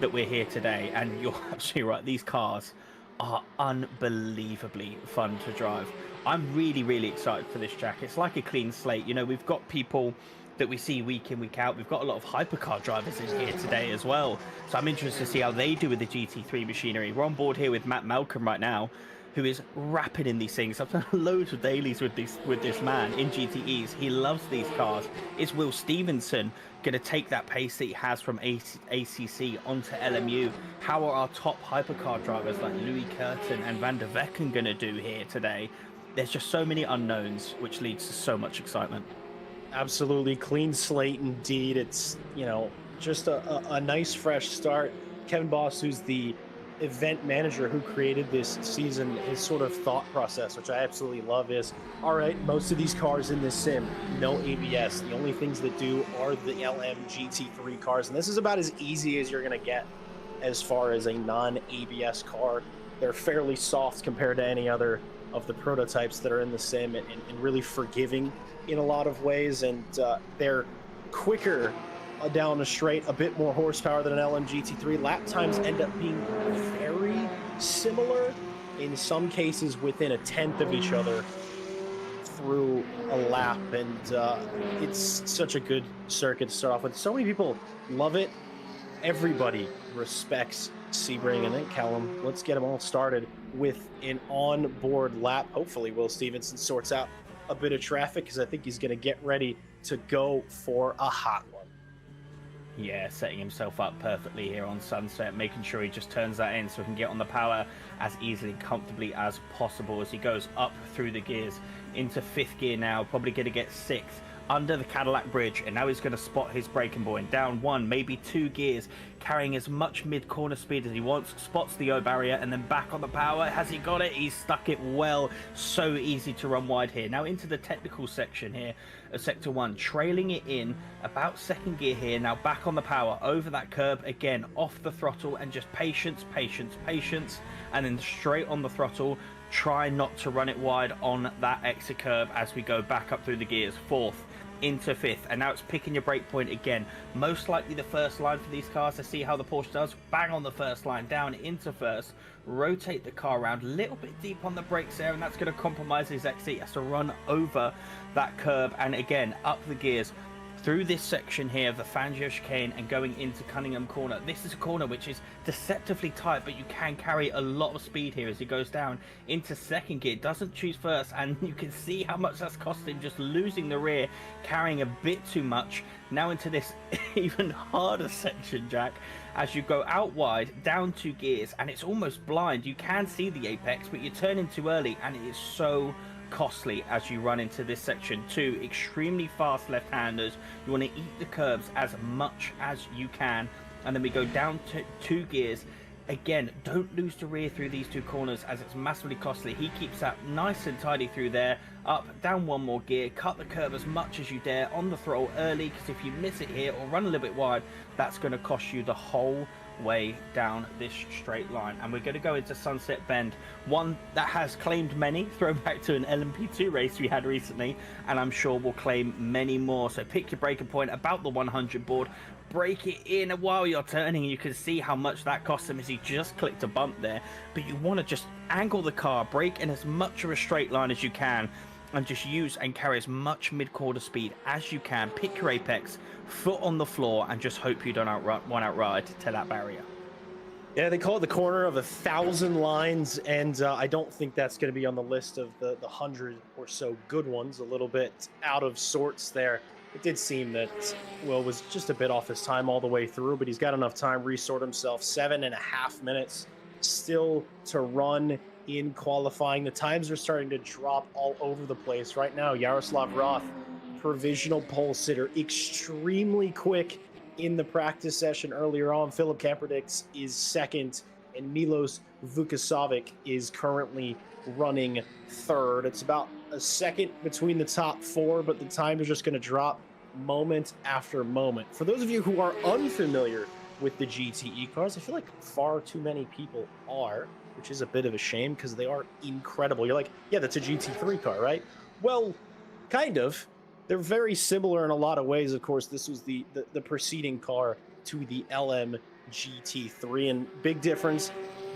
that we're here today. And you're absolutely right. These cars are unbelievably fun to drive. I'm really, really excited for this track. It's like a clean slate. You know, we've got people that we see week in, week out. We've got a lot of hypercar drivers in here today as well. So I'm interested to see how they do with the GT3 machinery. We're on board here with Matt Malcolm right now, who is rapid in these things. I've done loads of dailies with this man in GTEs. He loves these cars. Is Will Stevenson going to take that pace that he has from ACC onto LMU? How are our top hypercar drivers like Louis Curtin and Van der Vecken going to do here today? There's just so many unknowns, which leads to so much excitement. Absolutely clean slate indeed. It's, you know, just a nice fresh start. Kevin Boss, who's the event manager who created this season, his sort of thought process, which I absolutely love, is, all right, most of these cars in this sim, no ABS. The only things that do are the LM GT3 cars. And this is about as easy as you're going to get as far as a non-ABS car. They're fairly soft compared to any other of the prototypes that are in the sim, and really forgiving in a lot of ways, and they're quicker down the straight, a bit more horsepower than an LM GT3. Lap times end up being very similar, in some cases within a tenth of each other through a lap, and it's such a good circuit to start off with. So many people love it. Everybody respects Sebring, and then Callum, let's get them all started with an on-board lap. Hopefully Will Stevenson sorts out a bit of traffic, because I think he's going to get ready to go for a hot one. Yeah, setting himself up perfectly here on Sunset, making sure he just turns that in so he can get on the power as easily and comfortably as possible as he goes up through the gears into fifth gear now, probably going to get sixth under the Cadillac bridge, and now he's going to spot his braking point down one, maybe two gears, carrying as much mid-corner speed as he wants, spots the O barrier, and then back on the power. Has he got it? He's stuck it well. So easy to run wide here. Now into the technical section here of sector one, trailing it in about second gear here. Now back on the power, over that curb again, off the throttle, and just patience, patience, patience, and then straight on the throttle. Try not to run it wide on that exit curve as we go back up through the gears. Fourth into fifth, and now it's picking your brake point again. Most likely the first line for these cars, to see how the Porsche does. Bang on the first line, down into first, rotate the car around a little bit deep on the brakes there, and that's going to compromise his exit. He has to run over that curb, and again up the gears through this section here of the Fangio chicane and going into Cunningham corner. This is a corner which is deceptively tight, but you can carry a lot of speed here as he goes down into second gear. Doesn't choose first, and you can see how much that's cost him, just losing the rear, carrying a bit too much. Now into this even harder section, Jack, as you go out wide, down two gears, and it's almost blind. You can see the apex, but you turn in too early, and it is so costly as you run into this section. Two extremely fast left-handers. You want to eat the curbs as much as you can, and then we go down to two gears. Again, don't lose the rear through these two corners as it's massively costly. He keeps that nice and tidy through there. Up, down one more gear, cut the curb as much as you dare on the throttle early, because if you miss it here or run a little bit wide, that's going to cost you the whole way down this straight line. And we're going to go into Sunset Bend, one that has claimed many, throwback to an LMP2 race we had recently, and I'm sure will claim many more. So pick your braking point about the 100 board, break it in while you're turning. You can see how much that cost him as he just clicked a bump there, but you want to just angle the car, brake in as much of a straight line as you can, and just use and carry as much mid-quarter speed as you can. Pick your apex, foot on the floor, and just hope you don't outride to that barrier. Yeah, they call it the corner of 1,000 lines, and I don't think that's going to be on the list of the 100 or so good ones. A little bit out of sorts there. It did seem that Will was just a bit off his time all the way through, but he's got enough time, resort himself. 7.5 minutes still to run in qualifying. The times are starting to drop all over the place right now. Yaroslav Roth, provisional pole sitter, extremely quick in the practice session earlier on. Philip Kamperdix is second, and Milos Vukasovic is currently running third. It's about a second between the top four, but the time is just going to drop moment after moment. For those of you who are unfamiliar with the GTE cars, I feel like far too many people are, which is a bit of a shame because they are incredible. You're like, yeah, that's a GT3 car, right? Well, kind of. They're very similar in a lot of ways. Of course, this was the preceding car to the LM GT3. And big difference,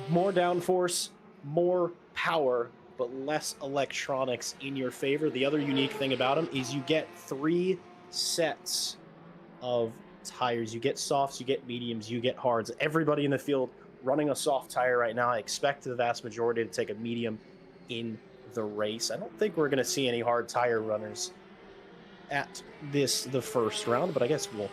more downforce, more power, but less electronics in your favor. The other unique thing about them is you get 3 sets of tires. You get softs, you get mediums, you get hards. Everybody in the field running a soft tire right now. I expect the vast majority to take a medium in the race. I don't think we're going to see any hard tire runners at the first round, but I guess we'll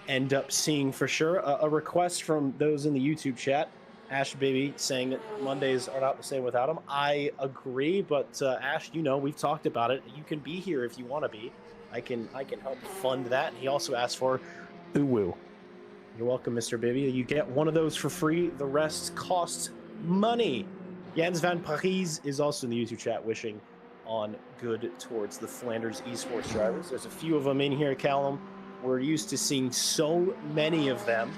end up seeing for sure. A request from those in the YouTube chat, Ash Baby saying that Mondays are not the same without him. I agree, but Ash, you know, we've talked about it. You can be here if you want to be. I can help fund that. And he also asked for Uwu. You're welcome, Mr. Baby. You get one of those for free. The rest costs money. Jens van Parijs is also in the YouTube chat wishing on good towards the Flanders esports drivers. There's a few of them in here, Callum. We're used to seeing so many of them,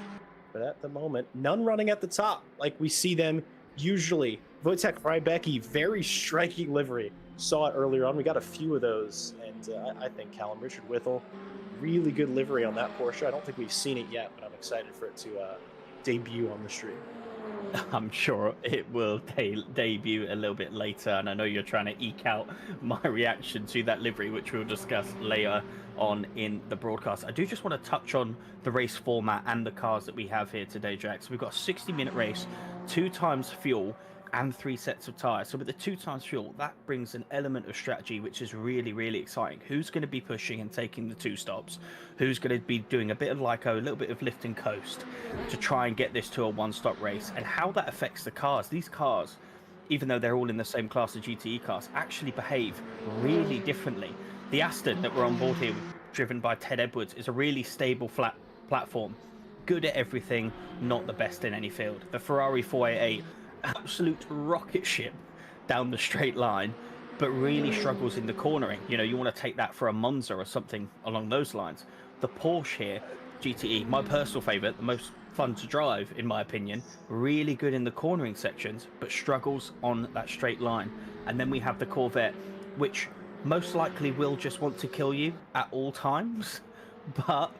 but at the moment, none running at the top like we see them usually. Wojtek Rybecki, very striking livery. Saw it earlier on. We got a few of those, and I think Callum Richard Whittle, really good livery on that Porsche. I don't think we've seen it yet, but I'm excited for it to debut on the stream. I'm sure it will debut a little bit later, and I know you're trying to eke out my reaction to that livery, which we'll discuss later on in the broadcast. I do just want to touch on the race format and the cars that we have here today, Jack. So we've got a 60-minute race, 2 times fuel, and 3 sets of tires. So with the 2 times fuel, that brings an element of strategy which is really, really exciting. Who's going to be pushing and taking the 2 stops? Who's going to be doing a bit of Lyco, a little bit of lift and coast to try and get this to a 1-stop race? And how that affects the cars. These cars, even though they're all in the same class of GTE cars, actually behave really differently. The Aston that we're on board here, driven by Ted Edwards, is a really stable, flat platform. Good at everything, not the best in any field. The Ferrari 488, absolute rocket ship down the straight line, but really struggles in the cornering. You know, you want to take that for a Monza or something along those lines. The Porsche here, GTE, my personal favorite, the most fun to drive in my opinion, really good in the cornering sections, but struggles on that straight line. And then we have the Corvette, which most likely will just want to kill you at all times, but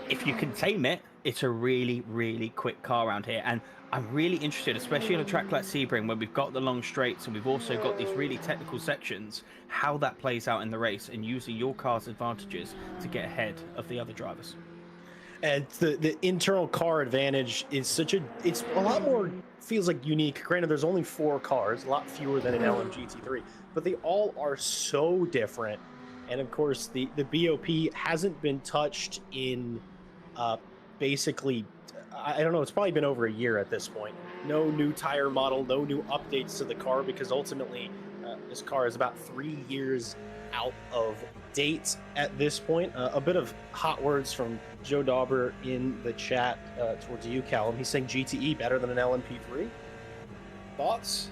if you can tame it, it's a really, really quick car around here. And I'm really interested, especially on a track like Sebring, where we've got the long straights and we've also got these really technical sections, how that plays out in the race and using your car's advantages to get ahead of the other drivers. And the internal car advantage is it's a lot more, feels like unique. Granted, there's only 4 cars, a lot fewer than an LMGT3, but they all are so different. And of course, the BOP hasn't been touched in basically, I don't know, it's probably been over a year at this point. No new tire model, no new updates to the car, because ultimately this car is about 3 years out of date at this point. A bit of hot words from Joe Dauber in the chat towards you, Callum. He's saying GTE better than an LMP3. Thoughts?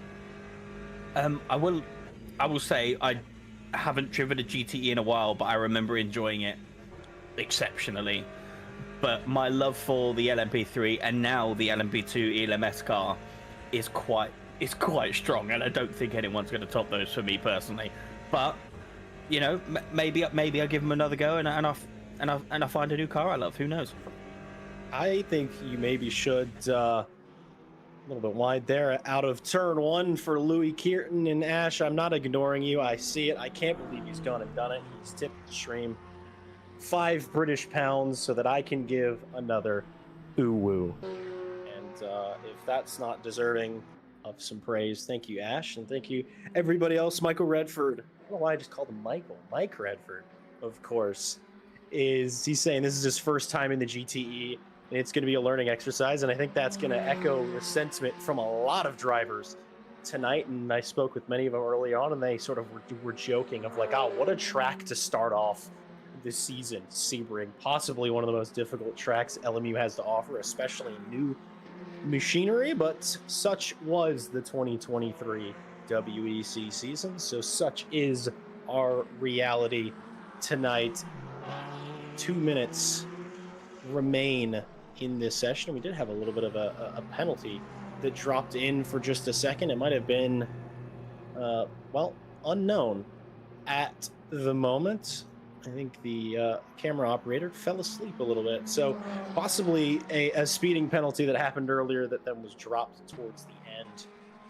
I will say I haven't driven a GTE in a while, but I remember enjoying it exceptionally. But my love for the LMP3 and now the LMP2 ELMS car is quite strong, and I don't think anyone's going to top those for me personally. But you know, maybe I give them another go and I find a new car I love. Who knows? I think you maybe should. A little bit wide there, out of turn 1 for Louis Kearton and Ash. I'm not ignoring you. I see it. I can't believe he's gone and done it. He's tipped the stream 5 British pounds so that I can give another Uwu. And if that's not deserving of some praise, thank you, Ash, and thank you everybody else. Michael Redford. I don't know why I just called him Michael. Mike Redford, of course, he's saying this is his first time in the GTE. And it's going to be a learning exercise, and I think that's going to echo the sentiment from a lot of drivers tonight. And I spoke with many of them early on, and they sort of were joking of like, oh, what a track to start off this season. Sebring, possibly one of the most difficult tracks LMU has to offer, especially new machinery, but such was the 2023 WEC season, so such is our reality tonight. 2 minutes remain in this session. We did have a little bit of a penalty that dropped in for just a second. It might have been, well, unknown at the moment. I think the camera operator fell asleep a little bit. So possibly a speeding penalty that happened earlier that then was dropped towards the end.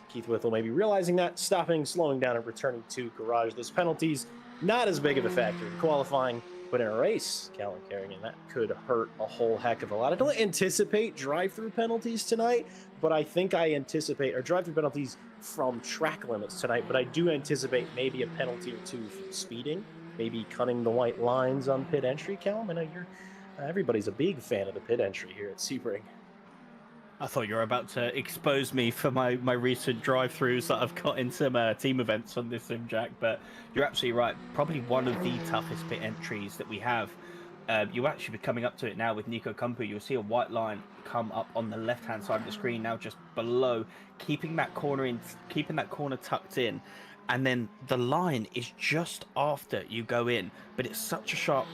Keith Whittle maybe realizing that, stopping, slowing down, and returning to garage. Those penalties, not as big of a factor in qualifying, but in a race, Callum Carrigan, that could hurt a whole heck of a lot. I don't anticipate drive-through penalties tonight, but I think I anticipate, or drive-through penalties from track limits tonight, but I do anticipate maybe a penalty or two from speeding, maybe cutting the white lines on pit entry. Callum, I know everybody's a big fan of the pit entry here at Sebring. I thought you were about to expose me for my recent drive-throughs that I've got in some team events on this sim, Jack, but you're absolutely right. Probably one of the toughest pit entries that we have. You actually be coming up to it now with Nico Kumpu. You'll see a white line come up on the left-hand side of the screen now, just below, keeping that corner tucked in. And then the line is just after you go in, but it's such a sharp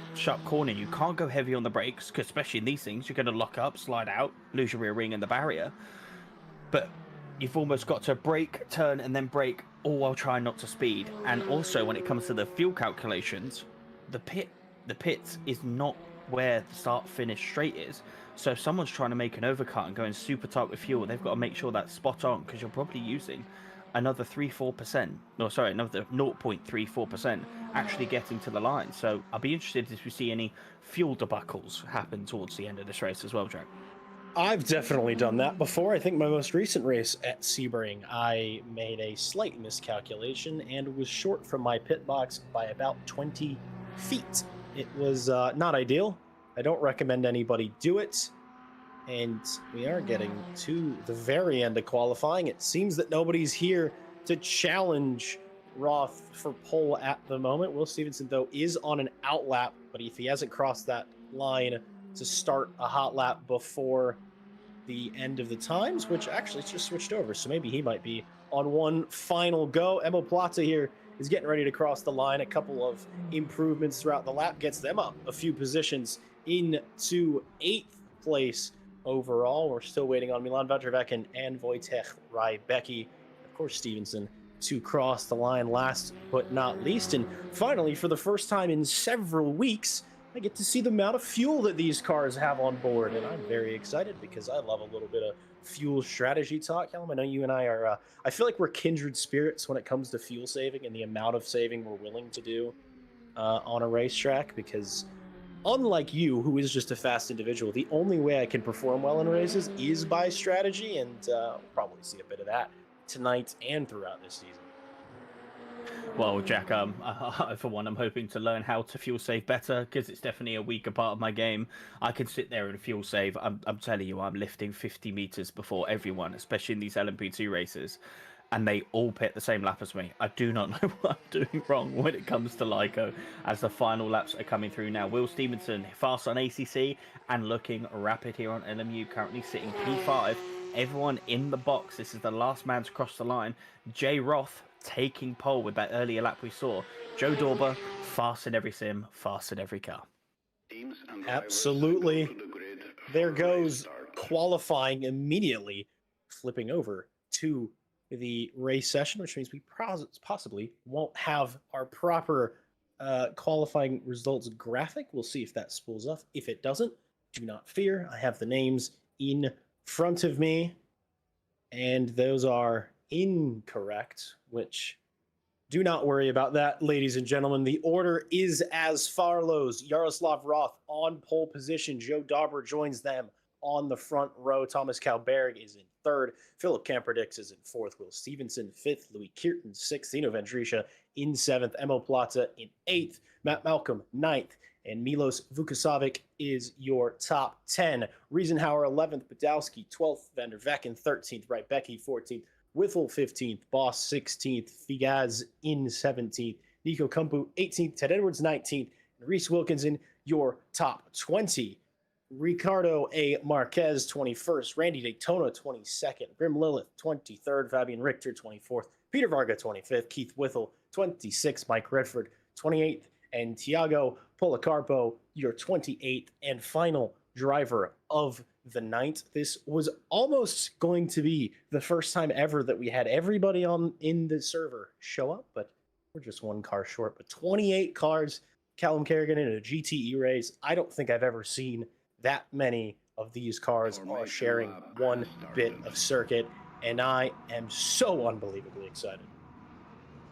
corner. You can't go heavy on the brakes, because especially in these things, you're going to lock up, slide out, lose your rear ring and the barrier. But you've almost got to brake, turn, and then brake, all while trying not to speed. And also, when it comes to the fuel calculations, the pit is not where the start-finish straight is. So if someone's trying to make an overcut and going super tight with fuel, they've got to make sure that's spot on, because you're probably using another 0.34% actually getting to the line. So I'll be interested if we see any fuel debacles happen towards the end of this race as well, Jack. I've definitely done that before. I think my most recent race at Sebring, I made a slight miscalculation and was short from my pit box by about 20 feet. It was not ideal. I don't recommend anybody do it. And we are getting to the very end of qualifying. It seems that nobody's here to challenge Roth for pole at the moment. Will Stevenson, though, is on an out lap, but if he hasn't crossed that line to start a hot lap before the end of the times, which actually it's just switched over, so maybe he might be on one final go. Emo Plata here is getting ready to cross the line. A couple of improvements throughout the lap gets them up a few positions into 8th place overall. We're still waiting on Milan Vatravakin and Wojciech Rybecki. Of course, Stevenson to cross the line last but not least. And finally, for the first time in several weeks, I get to see the amount of fuel that these cars have on board. And I'm very excited because I love a little bit of fuel strategy talk. Callum, I know you and I are, I feel like we're kindred spirits when it comes to fuel saving and the amount of saving we're willing to do on a racetrack, because unlike you, who is just a fast individual, the only way I can perform well in races is by strategy, and we'll probably see a bit of that tonight and throughout this season. Well, Jack, for one, I'm hoping to learn how to fuel save better, because it's definitely a weaker part of my game. I can sit there and fuel save. I'm telling you, I'm lifting 50 meters before everyone, especially in these LMP2 races, and they all pit the same lap as me. I do not know what I'm doing wrong when it comes to Lyco, as the final laps are coming through now. Will Stevenson fast on ACC and looking rapid here on LMU, currently sitting P5. Everyone in the box. This is the last man to cross the line. Jay Roth taking pole with that earlier lap we saw. Joe Dorber, fast in every sim, fast in every car. Absolutely. There goes qualifying immediately, flipping over to the race session, which means we possibly won't have our proper qualifying results graphic. We'll see if that spools up. If it doesn't, do not fear. I have the names in front of me, and those are incorrect, which do not worry about that, ladies and gentlemen. The order is as follows: Yaroslav Roth on pole position. Joe Dauber joins them on the front row. Thomas Kalberg is in third. Philip Kamperdix is in fourth. Will Stevenson fifth. Louis Kirton sixth. Zeno Vendrisha in seventh. Emo Plata in eighth. Matt Malcolm ninth. And Milos Vukasovic is your top 10. Riesenhauer 11th. Badowski 12th. Vander Vecken 13th. Rybecki 14th. Whittle 15th, Boss 16th, Figaz in 17th, Nico Kumpu 18th, Ted Edwards 19th, and Reese Wilkinson, your top 20. Ricardo A. Marquez 21st, Randy Daytona 22nd, Grim Lilith 23rd, Fabian Richter 24th, Peter Varga 25th, Keith Whittle 26th, Mike Redford 28th, and Tiago Policarpo, your 28th and final driver of the night. This was almost going to be the first time ever that we had everybody in the server show up, but we're just one car short. But 28 cars Callum Kerrigan in a GTE race. I don't think I've ever seen that many of these cars are sharing one bit of circuit, and I am so unbelievably excited.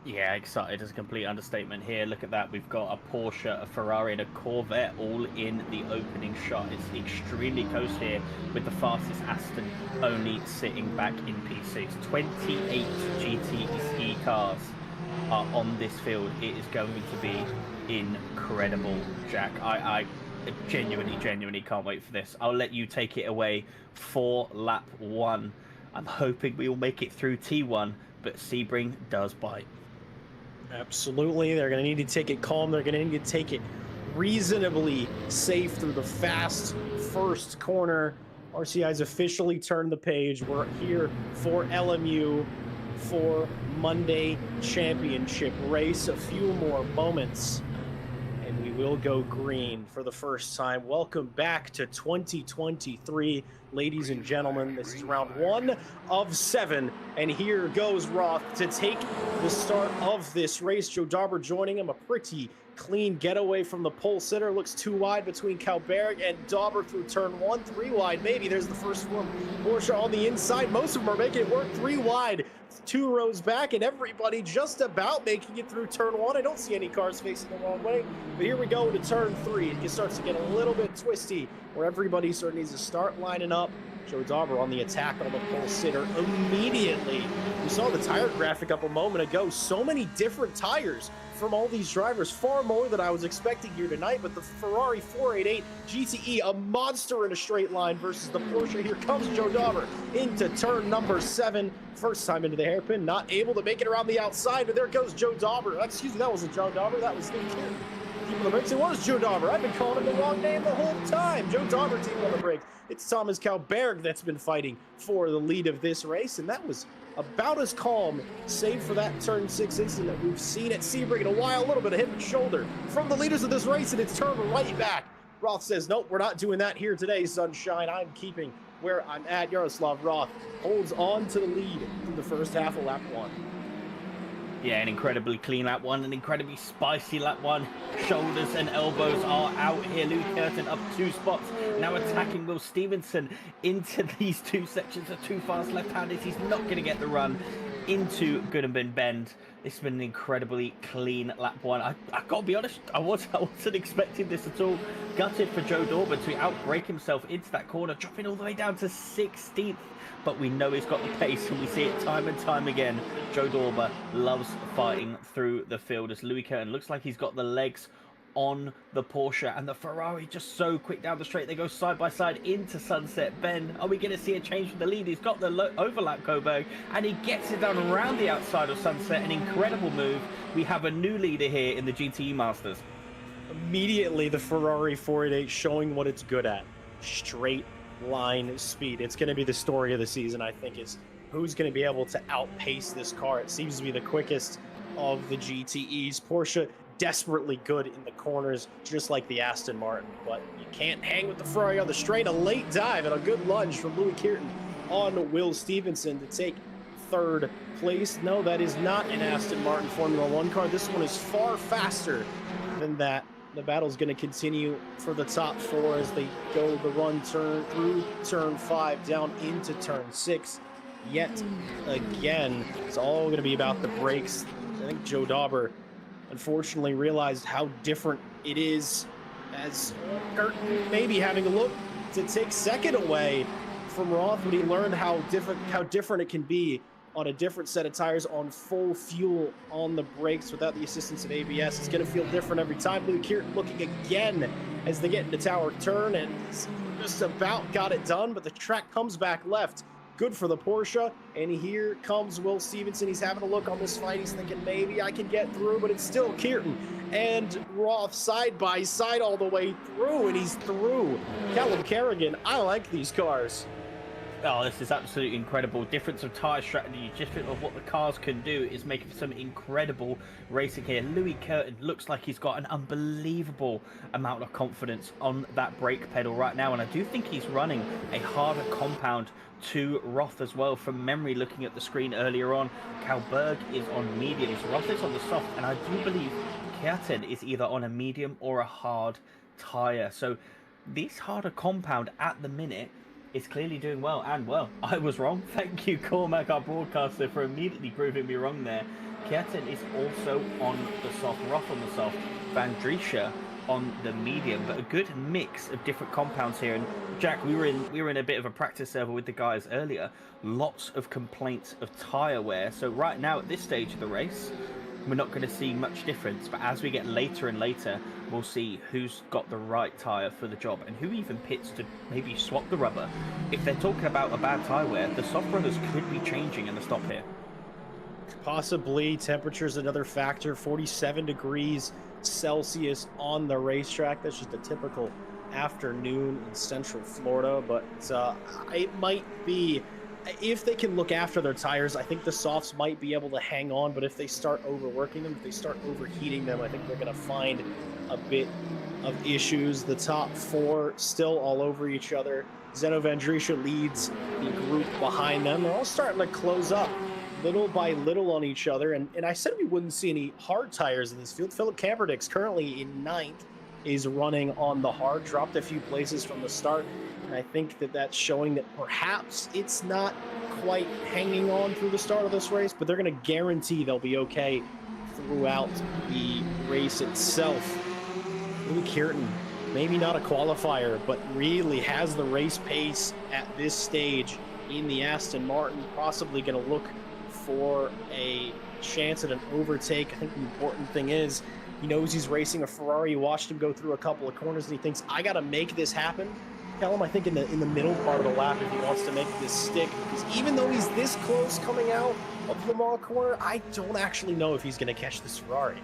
Yeah, excited is a complete understatement here. Look at that. We've got a Porsche, a Ferrari, and a Corvette all in the opening shot. It's extremely close here with the fastest Aston only sitting back in P6. 28 GTE cars are on this field. It is going to be incredible, Jack. I genuinely can't wait for this. I'll let you take it away for lap 1. I'm hoping we will make it through T1, but Sebring does bite. Absolutely. They're going to need to take it calm. They're going to need to take it reasonably safe through the fast first corner. RCI's officially turned the page. We're here for LMU for Monday championship race. A few more moments and we will go green for the first time. Welcome back to 2023, ladies and gentlemen. This is round 1 of 7, and here goes Roth to take the start of this race. Joe Dauber joining him, a pretty clean getaway from the pole sitter. Looks too wide between Kalberg and Dauber through turn 1. 3 wide, maybe. There's the first one. Porsche on the inside. Most of them are making it work 3 wide. 2 rows back, and everybody just about making it through turn 1. I don't see any cars facing the wrong way, but here we go to turn 3. It starts to get a little bit twisty, where everybody sort of needs to start lining up. Joe Dauber on the attack on the pole sitter immediately. We saw the tire graphic up a moment ago. So many different tires from all these drivers, far more than I was expecting here tonight. But the Ferrari 488 GTE, a monster in a straight line versus the Porsche. Here comes Joe Dauber into turn number 7. First time into the hairpin, not able to make it around the outside, but there goes Joe Dauber. Excuse me, that wasn't Joe Dauber, that was Luke Kieran. Team on the brakes. It was Joe Dauber. I've been calling him the wrong name the whole time. Joe Dauber, team on the brakes. It's Thomas Kalberg that's been fighting for the lead of this race, and that was about as calm, save for that turn 6 incident we've seen at Sebring in a while. A little bit of hip and shoulder from the leaders of this race, and it's turned right back. Roth says, nope, we're not doing that here today, sunshine. I'm keeping where I'm at. Yaroslav Roth holds on to the lead through the first half of lap 1. Yeah, an incredibly clean lap 1, an incredibly spicy lap 1. Shoulders and elbows are out here. Louis Curtin up 2 spots. Now attacking Will Stevenson into these 2 sections of 2 fast left-handers. He's not going to get the run into Goodenbin Bend. It's been an incredibly clean lap 1. I gotta be honest, I wasn't expecting this at all. Gutted for Joe Dauber to outbrake himself into that corner, dropping all the way down to 16th. But we know he's got the pace, and we see it time and time again. Joe Dauber loves fighting through the field as Louis Curtin looks like he's got the legs on the Porsche, and the Ferrari just so quick down the straight. They go side by side into Sunset Bend. Are we going to see a change from the lead? He's got the overlap, Coburg, and he gets it down around the outside of Sunset. An incredible move. We have a new leader here in the GTE Masters. Immediately, the Ferrari 488 showing what it's good at. Straight line speed. It's going to be the story of the season, I think, is who's going to be able to outpace this car. It seems to be the quickest of the GTEs. Porsche desperately good in the corners, just like the Aston Martin, but you can't hang with the Ferrari on the straight. A late dive and a good lunge from Louis Curtin on Will Stevenson to take 3rd place. No, that is not an Aston Martin Formula 1 car. This one is far faster than that. The battle's going to continue for the top 4 as they go the run turn through turn 5 down into turn 6. Yet again, it's all going to be about the brakes. I think Joe Dauber unfortunately realized how different it is, as Curtin maybe having a look to take 2nd away from Roth when he learned how different it can be on a different set of tires on full fuel on the brakes without the assistance of ABS. It's going to feel different every time. Louis Curtin looking again as they get into tower turn, and just about got it done, but the track comes back left. Good for the Porsche, and here comes Will Stevenson. He's having a look on this fight. He's thinking, maybe I can get through, but it's still Curtin and Roth side by side all the way through, and he's through. Callum Kerrigan, I like these cars. Oh, this is absolutely incredible. Difference of tyre strategy, difference of what the cars can do is making some incredible racing here. Louis Curtin looks like he's got an unbelievable amount of confidence on that brake pedal right now, and I do think he's running a harder compound to Roth as well. From memory, looking at the screen earlier on, Kalberg is on mediums, Roth is on the soft, and I do believe Kjartan is either on a medium or a hard tyre. So this harder compound at the minute is clearly doing well. And well, I was wrong. Thank you, Cormac, our broadcaster, for immediately proving me wrong there. Kjartan is also on the soft, Roth on the soft, Van Driesche on the medium, but a good mix of different compounds here. And Jack, we were in a bit of a practice server with the guys earlier. Lots of complaints of tyre wear. So right now at this stage of the race, we're not going to see much difference, but as we get later and later, we'll see who's got the right tyre for the job and who even pits to maybe swap the rubber. If they're talking about a bad tyre wear, the soft runners could be changing in the stop here. Possibly. Temperature's another factor. 47 degrees Celsius on the racetrack. That's just a typical afternoon in Central Florida, but it might be, if they can look after their tires, I think the softs might be able to hang on, but if they start overworking them, if they start overheating them, I think they're going to find a bit of issues. The top four still all over each other. Zeno Van Driesche leads the group behind them. They're all starting to close up little by little on each other, and I said we wouldn't see any hard tires in this field. Philip Camperdix, currently in 9th, is running on the hard, dropped a few places from the start, and I think that that's showing that perhaps it's not quite hanging on through the start of this race, but they're going to guarantee they'll be okay throughout the race itself. Louis Kjartan, maybe not a qualifier, but really has the race pace at this stage in the Aston Martin, possibly going to look for a chance at an overtake. I think the important thing is he knows he's racing a Ferrari. He watched him go through a couple of corners and he thinks, I got to make this happen. Tell him, I think, in the middle part of the lap, if he wants to make this stick, because even though he's this close coming out of the mall corner, I don't actually know if he's going to catch this Ferrari.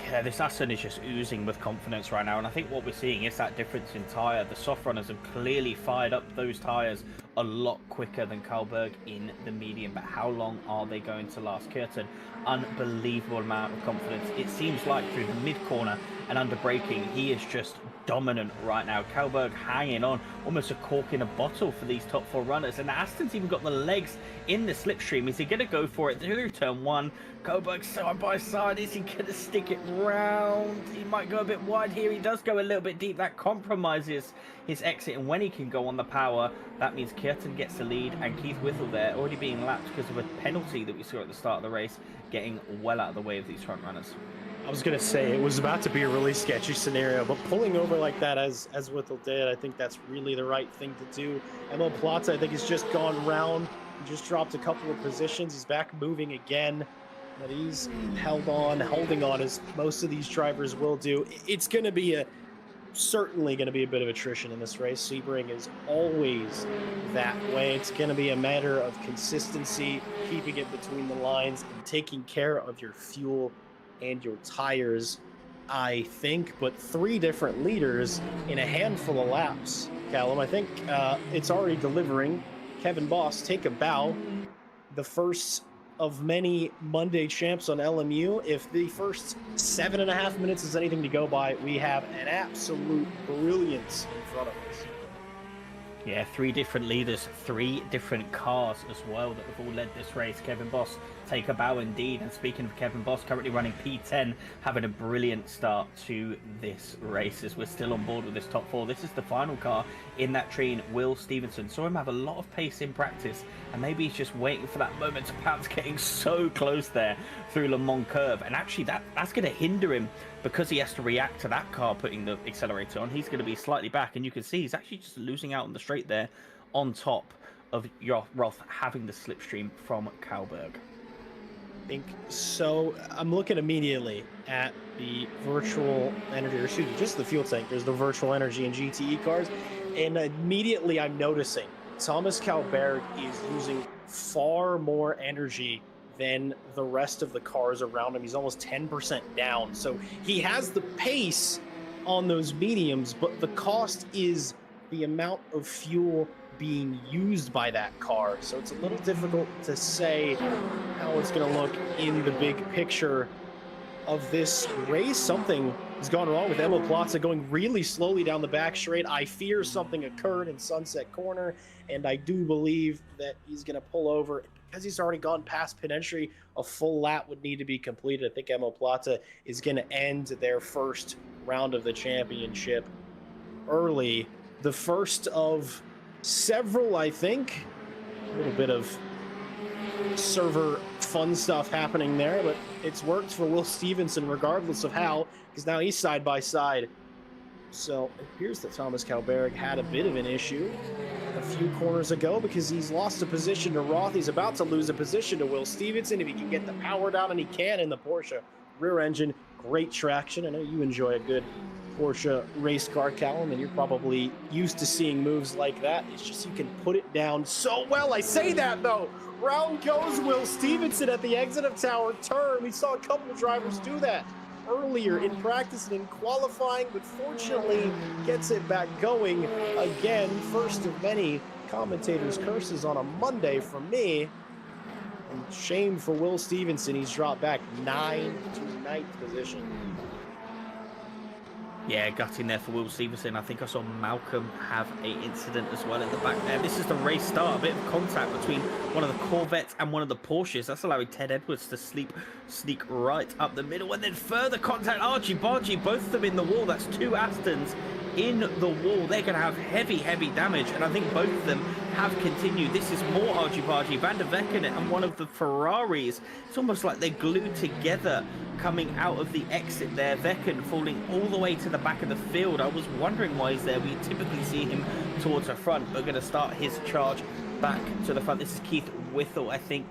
Yeah, this Aston is just oozing with confidence right now, and I think what we're seeing is that difference in tyre. The soft runners have clearly fired up those tyres a lot quicker than Karlberg in the medium, but how long are they going to last? Kjartan, unbelievable amount of confidence. It seems like through the mid-corner and under braking, he is just dominant right now. Karlberg hanging on, almost a cork in a bottle for these top four runners, and Aston's even got the legs in the slipstream. Is he going to go for it through turn one? Karlberg side by side. Is he going to stick it round? He might go a bit wide here. He does go a little bit deep. That compromises his exit, and when he can go on the power, that means Kjartan gets the lead, and Keith Whittle there already being lapped because of a penalty that we saw at the start of the race, getting well out of the way of these front runners. I was going to say, it was about to be a really sketchy scenario, but pulling over like that as Whittle did, I think that's really the right thing to do. Emil Platz, I think, has just gone round. He just dropped a couple of positions. He's back moving again. But he's holding on, as most of these drivers will do. It's going to be certainly going to be a bit of attrition in this race. Sebring is always that way. It's going to be a matter of consistency, keeping it between the lines, and taking care of your fuel and your tires, I think. But 3 different leaders in a handful of laps, Callum. I think it's already delivering. Kevin Boss, take a bow. The first of many Monday champs on LMU. If the first 7.5 minutes is anything to go by, we have an absolute brilliance in front of us. Yeah, 3 different leaders, 3 different cars as well that have all led this race. Kevin Boss, take a bow indeed. And speaking of Kevin Boss, currently running P10, having a brilliant start to this race as we're still on board with this top 4. This is the final car in that train, Will Stevenson. Saw him have a lot of pace in practice, and maybe he's just waiting for that moment to pounce, getting so close there through Le Mans curve. And actually that's going to hinder him, because he has to react to that car putting the accelerator on. He's going to be slightly back, and you can see he's actually just losing out on the straight there on top of Roth having the slipstream from Karlberg. I think so. I'm looking immediately at the virtual energy, or excuse me, just the fuel tank. There's the virtual energy in GTE cars, and immediately I'm noticing Thomas Karlberg is using far more energy than the rest of the cars around him. He's almost 10% down. So he has the pace on those mediums, but the cost is the amount of fuel being used by that car. So it's a little difficult to say how it's going to look in the big picture of this race. Something has gone wrong with Emil Plata going really slowly down the back straight. I fear something occurred in Sunset Corner, and I do believe that he's going to pull over. Because he's already gone past pit entry, a full lap would need to be completed. I think Emil Plata is going to end their first round of the championship early. The first of several, I think. A little bit of server fun stuff happening there, but it's worked for Will Stevenson regardless of how, because now he's side by side. So it appears that Thomas Kalberg had a bit of an issue a few corners ago because he's lost a position to Roth. He's about to lose a position to Will Stevenson if he can get the power down, and he can in the Porsche rear engine. Great traction. I know you enjoy a good Porsche race car, Callum, and you're probably used to seeing moves like that. It's just you can put it down so well. I say that, though. Round goes Will Stevenson at the exit of Tower Turn. We saw a couple of drivers do that earlier in practice and in qualifying, but fortunately gets it back going again. First of many commentators' curses on a Monday from me. And shame for Will Stevenson. He's dropped back 9 to 9th position. Yeah, gutting there for Will Stevenson. I think I saw Malcolm have an incident as well in the back there. This is the race start. A bit of contact between one of the Corvettes and one of the Porsches. That's allowing Ted Edwards to sneak right up the middle. And then further contact. Archie Bargy, both of them in the wall. That's 2 Astons in the wall. They're going to have heavy, heavy damage. And I think both of them have continued. This is more Archie Bargy. Van der Vecken and one of the Ferraris. It's almost like they're glued together coming out of the exit there. Vecken falling all the way to the back of the field. I was wondering why he's there. We typically see him towards the front. We're going to start his charge back to the front. This is Keith Whittle, I think,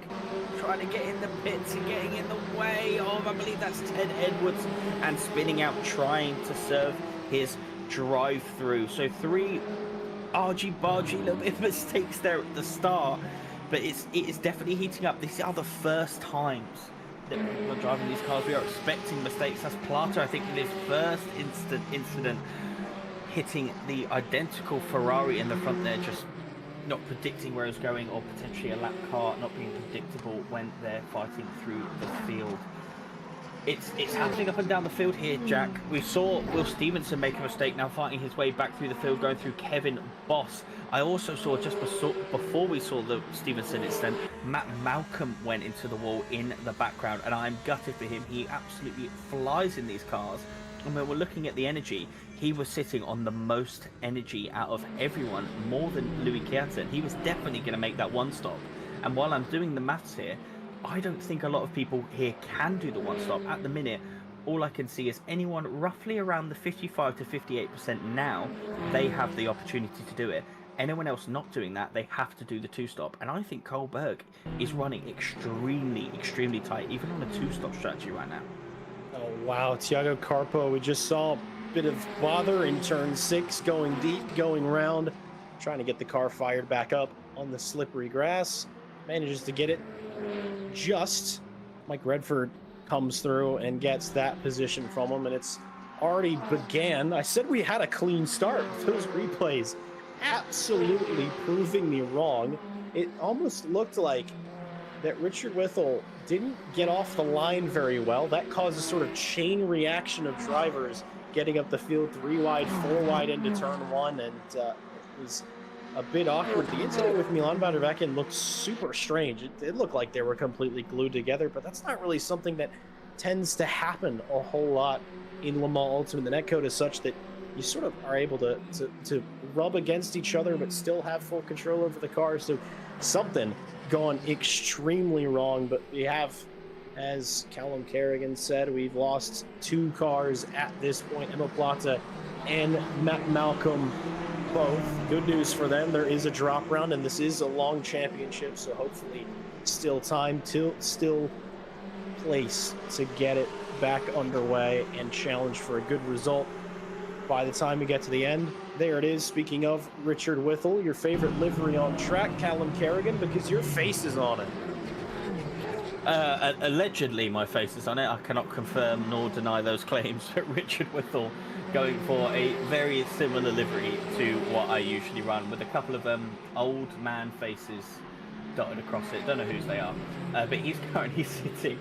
trying to get in the pits and getting in the way of, I believe that's Ted Edwards, and spinning out, trying to serve his drive through. So 3 argy-bargy little bit of mistakes there at the start, but it is definitely heating up. These are the first times that people are driving these cars. We are expecting mistakes. That's Plata, I think, in his first incident, hitting the identical Ferrari in the front there, just not predicting where it's going, or potentially a lap car not being predictable when they're fighting through the field. It's happening up and down the field here, Jack. We saw Will Stevenson make a mistake, now fighting his way back through the field, going through Kevin Boss. I also saw, just before we saw the Stevenson incident, Matt Malcolm went into the wall in the background, and I'm gutted for him. He absolutely flies in these cars. And when we're looking at the energy, he was sitting on the most energy out of everyone, more than Louis Chiatin. He was definitely going to make that one stop. And while I'm doing the maths here, I don't think a lot of people here can do the one stop. At the minute, all I can see is anyone roughly around the 55 to 58% now, they have the opportunity to do it. Anyone else not doing that, they have to do the 2-stop. And I think Kohlberg is running extremely, extremely tight, even on a 2-stop strategy right now. Oh, wow. Thiago Carpo, we just saw a bit of bother in turn 6, going deep, going round, trying to get the car fired back up on the slippery grass. Manages to get it just. Mike Redford comes through and gets that position from him, and it's already began. I said we had a clean start. Those replays absolutely proving me wrong. It almost looked like that Richard Whittle didn't get off the line very well. That caused a sort of chain reaction of drivers getting up the field 3 wide, 4 wide into turn 1, and it was a bit awkward. The incident with Milan van der Vecken looked super strange. It looked like they were completely glued together, but that's not really something that tends to happen a whole lot in Le Mans Ultimate. The netcode is such that you sort of are able to rub against each other but still have full control over the car. So something gone extremely wrong, but we have, as Callum Kerrigan said, we've lost 2 cars at this point. Emil Plata and Matt Malcolm both. Good news for them. There is a drop round, and this is a long championship, so hopefully still time to still place to get it back underway and challenge for a good result by the time we get to the end. There it is. Speaking of Richard Whittle, your favorite livery on track, Callum Kerrigan, because your face is on it. Allegedly my face is on it. I cannot confirm nor deny those claims, but Richard Whittle going for a very similar livery to what I usually run, with a couple of old man faces dotted across it. Don't know whose they are, but he's currently sitting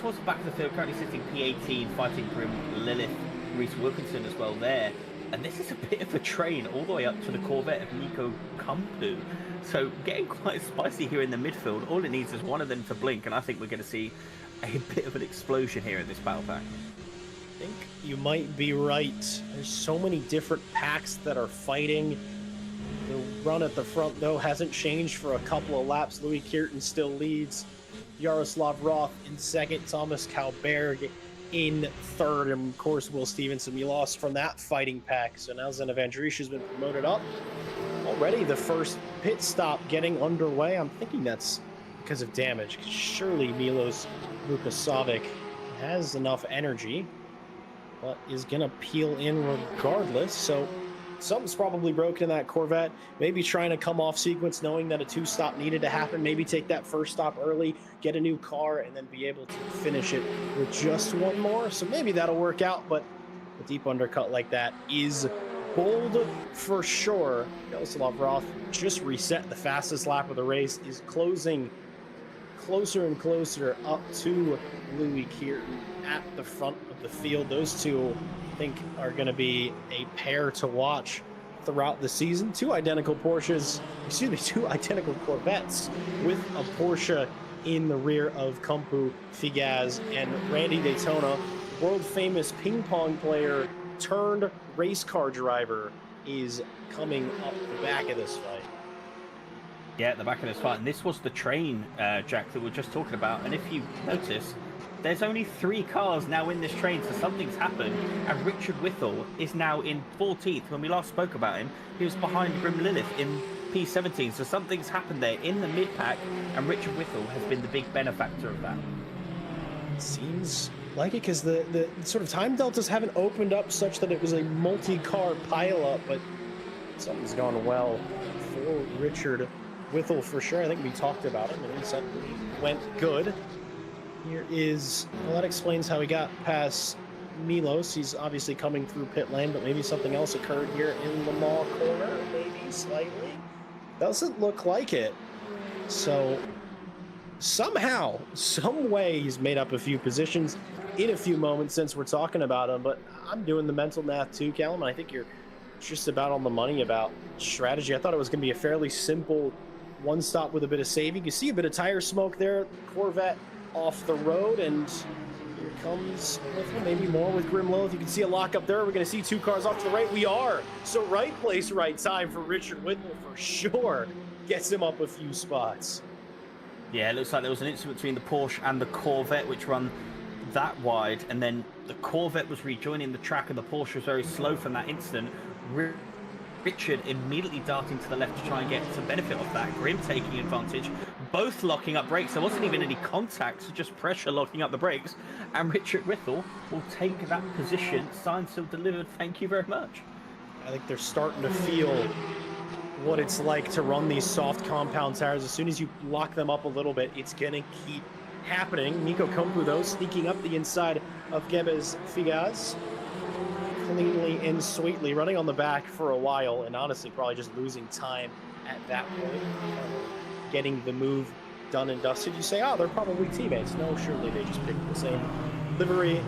towards the back of the field, currently sitting P18, fighting Grim Lilith, Reese Wilkinson as well there. And this is a bit of a train all the way up to the Corvette of Nico Kumpu. So getting quite spicy here in the midfield. All it needs is one of them to blink, and I think we're going to see a bit of an explosion here in this battle pack. I think you might be right. There's so many different packs that are fighting. The run at the front, though, hasn't changed for a couple of laps. Louis Kierton still leads. Yaroslav Roth in second. Thomas Kalberg in third. And, of course, Will Stevenson. We lost from that fighting pack. So now Zena Vandrish has been promoted up. Already the first pit stop getting underway. I'm thinking that's because of damage. Surely Milos Vukasovic has enough energy, but is going to peel in regardless. So something's probably broken in that Corvette. Maybe trying to come off sequence, knowing that a two-stop needed to happen. Maybe take that first stop early, get a new car, and then be able to finish it with just one more. So maybe that'll work out, but a deep undercut like that is bold for sure. Yaroslav Roth just reset the fastest lap of the race, is closing closer and closer up to Louis Kierton at the front of the field. Those two, I think, are going to be a pair to watch throughout the season. Two identical Corvettes with a Porsche in the rear of Kumpu, Figaz, and Randy Daytona, world famous ping pong player turned race car driver, is coming up the back of this fight. Yeah, at the back of this fight. And this was the train, Jack, that we were just talking about. And if you notice, there's only 3 cars now in this train, so something's happened. And Richard Whittle is now in 14th. When we last spoke about him, he was behind Grim Lilith in P17. So something's happened there in the mid-pack, and Richard Whittle has been the big benefactor of that. Seems like it, because the sort of time deltas haven't opened up such that it was a multi-car pileup, but something's gone well for Richard Whittle for sure. I think we talked about him, and he said it went good. Here is, well, that explains how he got past Milos. He's obviously coming through pit lane, but maybe something else occurred here in the mall corner, maybe slightly. Doesn't look like it. So somehow, some way, he's made up a few positions in a few moments since we're talking about him, but I'm doing the mental math too, Callum, and I think you're just about on the money about strategy. I thought it was going to be a fairly simple one stop with a bit of saving. You see a bit of tire smoke there, Corvette off the road, and here comes maybe more with Grim Lilith. You can see a lock up there. We're going to see 2 cars off to the right. We are. So right place, right time for Richard Whittle for sure. Gets him up a few spots. Yeah, it looks like there was an incident between the Porsche and the Corvette, which run that wide, and then the Corvette was rejoining the track, and the Porsche was very slow from that incident. Richard immediately darting to the left to try and get some benefit of that. Grim taking advantage, both locking up brakes. There wasn't even any contact, so just pressure locking up the brakes. And Richard Whittle will take that position. Signed, still delivered. Thank you very much. I think they're starting to feel what it's like to run these soft compound tires. As soon as you lock them up a little bit, it's going to keep happening. Nico Kumpu, though, sneaking up the inside of Gebes Figaz. Cleanly and sweetly, running on the back for a while, and honestly probably just losing time at that point, getting the move done and dusted. You say, oh, they're probably teammates. No, surely they just picked the same livery,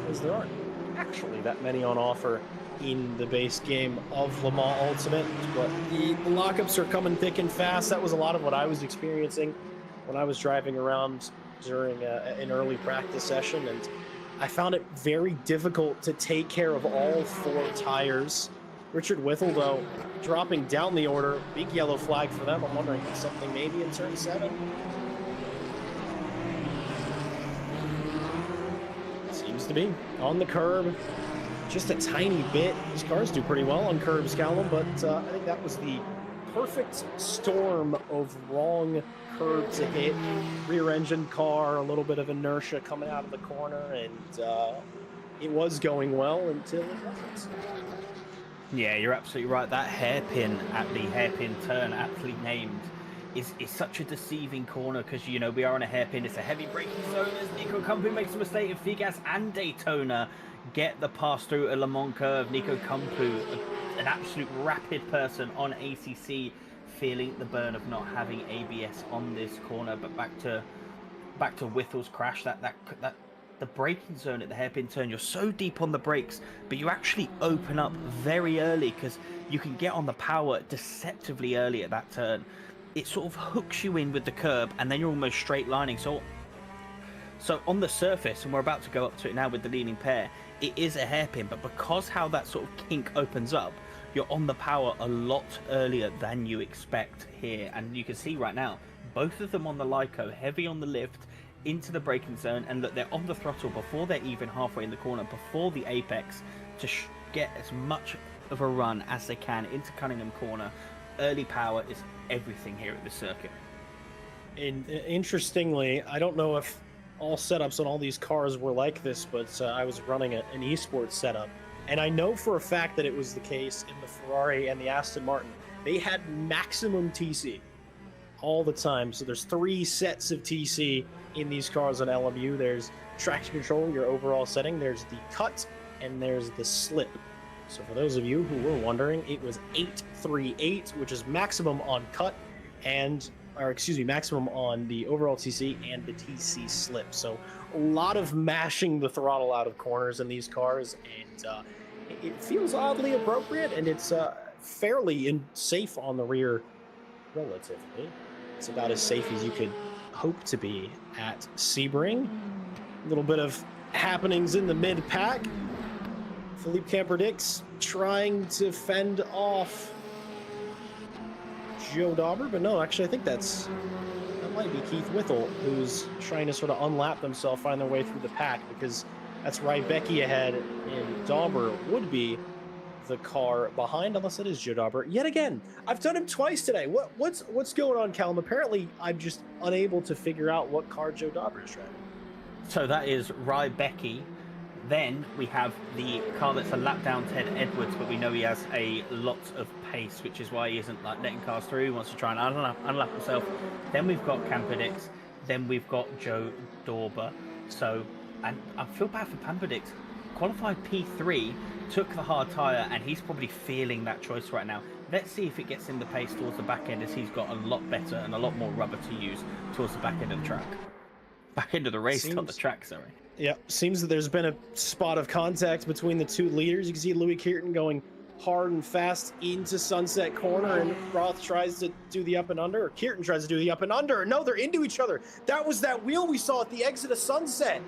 as there aren't actually that many on offer in the base game of Le Mans Ultimate. But the lockups are coming thick and fast. That was a lot of what I was experiencing when I was driving around during an early practice session, and I found it very difficult to take care of all 4 tires. Richard Whittle, though, dropping down the order. Big yellow flag for them. I'm wondering if something maybe in turn 7. Seems to be on the curb. Just a tiny bit. These cars do pretty well on curbs, Callum, but I think that was the perfect storm of wrong curb to hit. Rear engine car, a little bit of inertia coming out of the corner, and it was going well until it wasn't. Yeah, you're absolutely right. That hairpin at the hairpin turn, aptly named, is such a deceiving corner, because, you know, we are on a hairpin. It's a heavy braking zone as Nico Kumpu makes a mistake, and Figaz and Daytona get the pass through a Le Mans curve. Nico Kumpu, an absolute rapid person on ACC, feeling the burn of not having ABS on this corner. But back to Whittle's crash, that the braking zone at the hairpin turn, you're so deep on the brakes, but you actually open up very early because you can get on the power deceptively early at that turn. It sort of hooks you in with the curb, and then you're almost straight lining. So on the surface, and we're about to go up to it now with the leading pair, it is a hairpin, but because how that sort of kink opens up, you're on the power a lot earlier than you expect here. And you can see right now, both of them on the Lyco, heavy on the lift, into the braking zone, and look, they're on the throttle before they're even halfway in the corner, before the apex, to get as much of a run as they can into Cunningham Corner. Early power is everything here at the circuit. And interestingly, I don't know if all setups on all these cars were like this, but I was running an esports setup, and I know for a fact that it was the case in the Ferrari and the Aston Martin. They had maximum TC all the time. So there's 3 sets of TC in these cars on LMU. There's traction control, your overall setting, there's the cut, and there's the slip. So for those of you who were wondering, it was 838, which is maximum on cut, maximum on the overall TC and the TC slip. So a lot of mashing the throttle out of corners in these cars, and it feels oddly appropriate, and it's fairly safe on the rear, relatively. It's about as safe as you could hope to be at Sebring. A little bit of happenings in the mid-pack. Philippe Camperdix trying to fend off Joe Dauber, but no, actually I think that might be Keith Whittle, who's trying to sort of unlap themselves, find their way through the pack, because that's Rybecki ahead, and Dauber would be the car behind, unless it is Joe Dauber. Yet again, I've done him twice today. What's going on, Callum? Apparently, I'm just unable to figure out what car Joe Dauber is driving. So that is Rybecki. Then we have the car that's a lap down Ted Edwards, but we know he has a lot of pace, which is why he isn't like letting cars through. He wants to try and unlap himself. Then we've got Camperdix. Then we've got Joe Dauber. So, and I feel bad for Camperdix. Qualified P3, took the hard tyre, and he's probably feeling that choice right now. Let's see if it gets him the pace towards the back end, as he's got a lot better and a lot more rubber to use towards the back end of the track. Back end of the race, not the track, sorry. Yeah, seems that there's been a spot of contact between the two leaders. You can see Louis Kearton going hard and fast into Sunset Corner, and Roth tries to do the up and under, or Kearton tries to do the up and under. No, they're into each other. That was that wheel we saw at the exit of Sunset.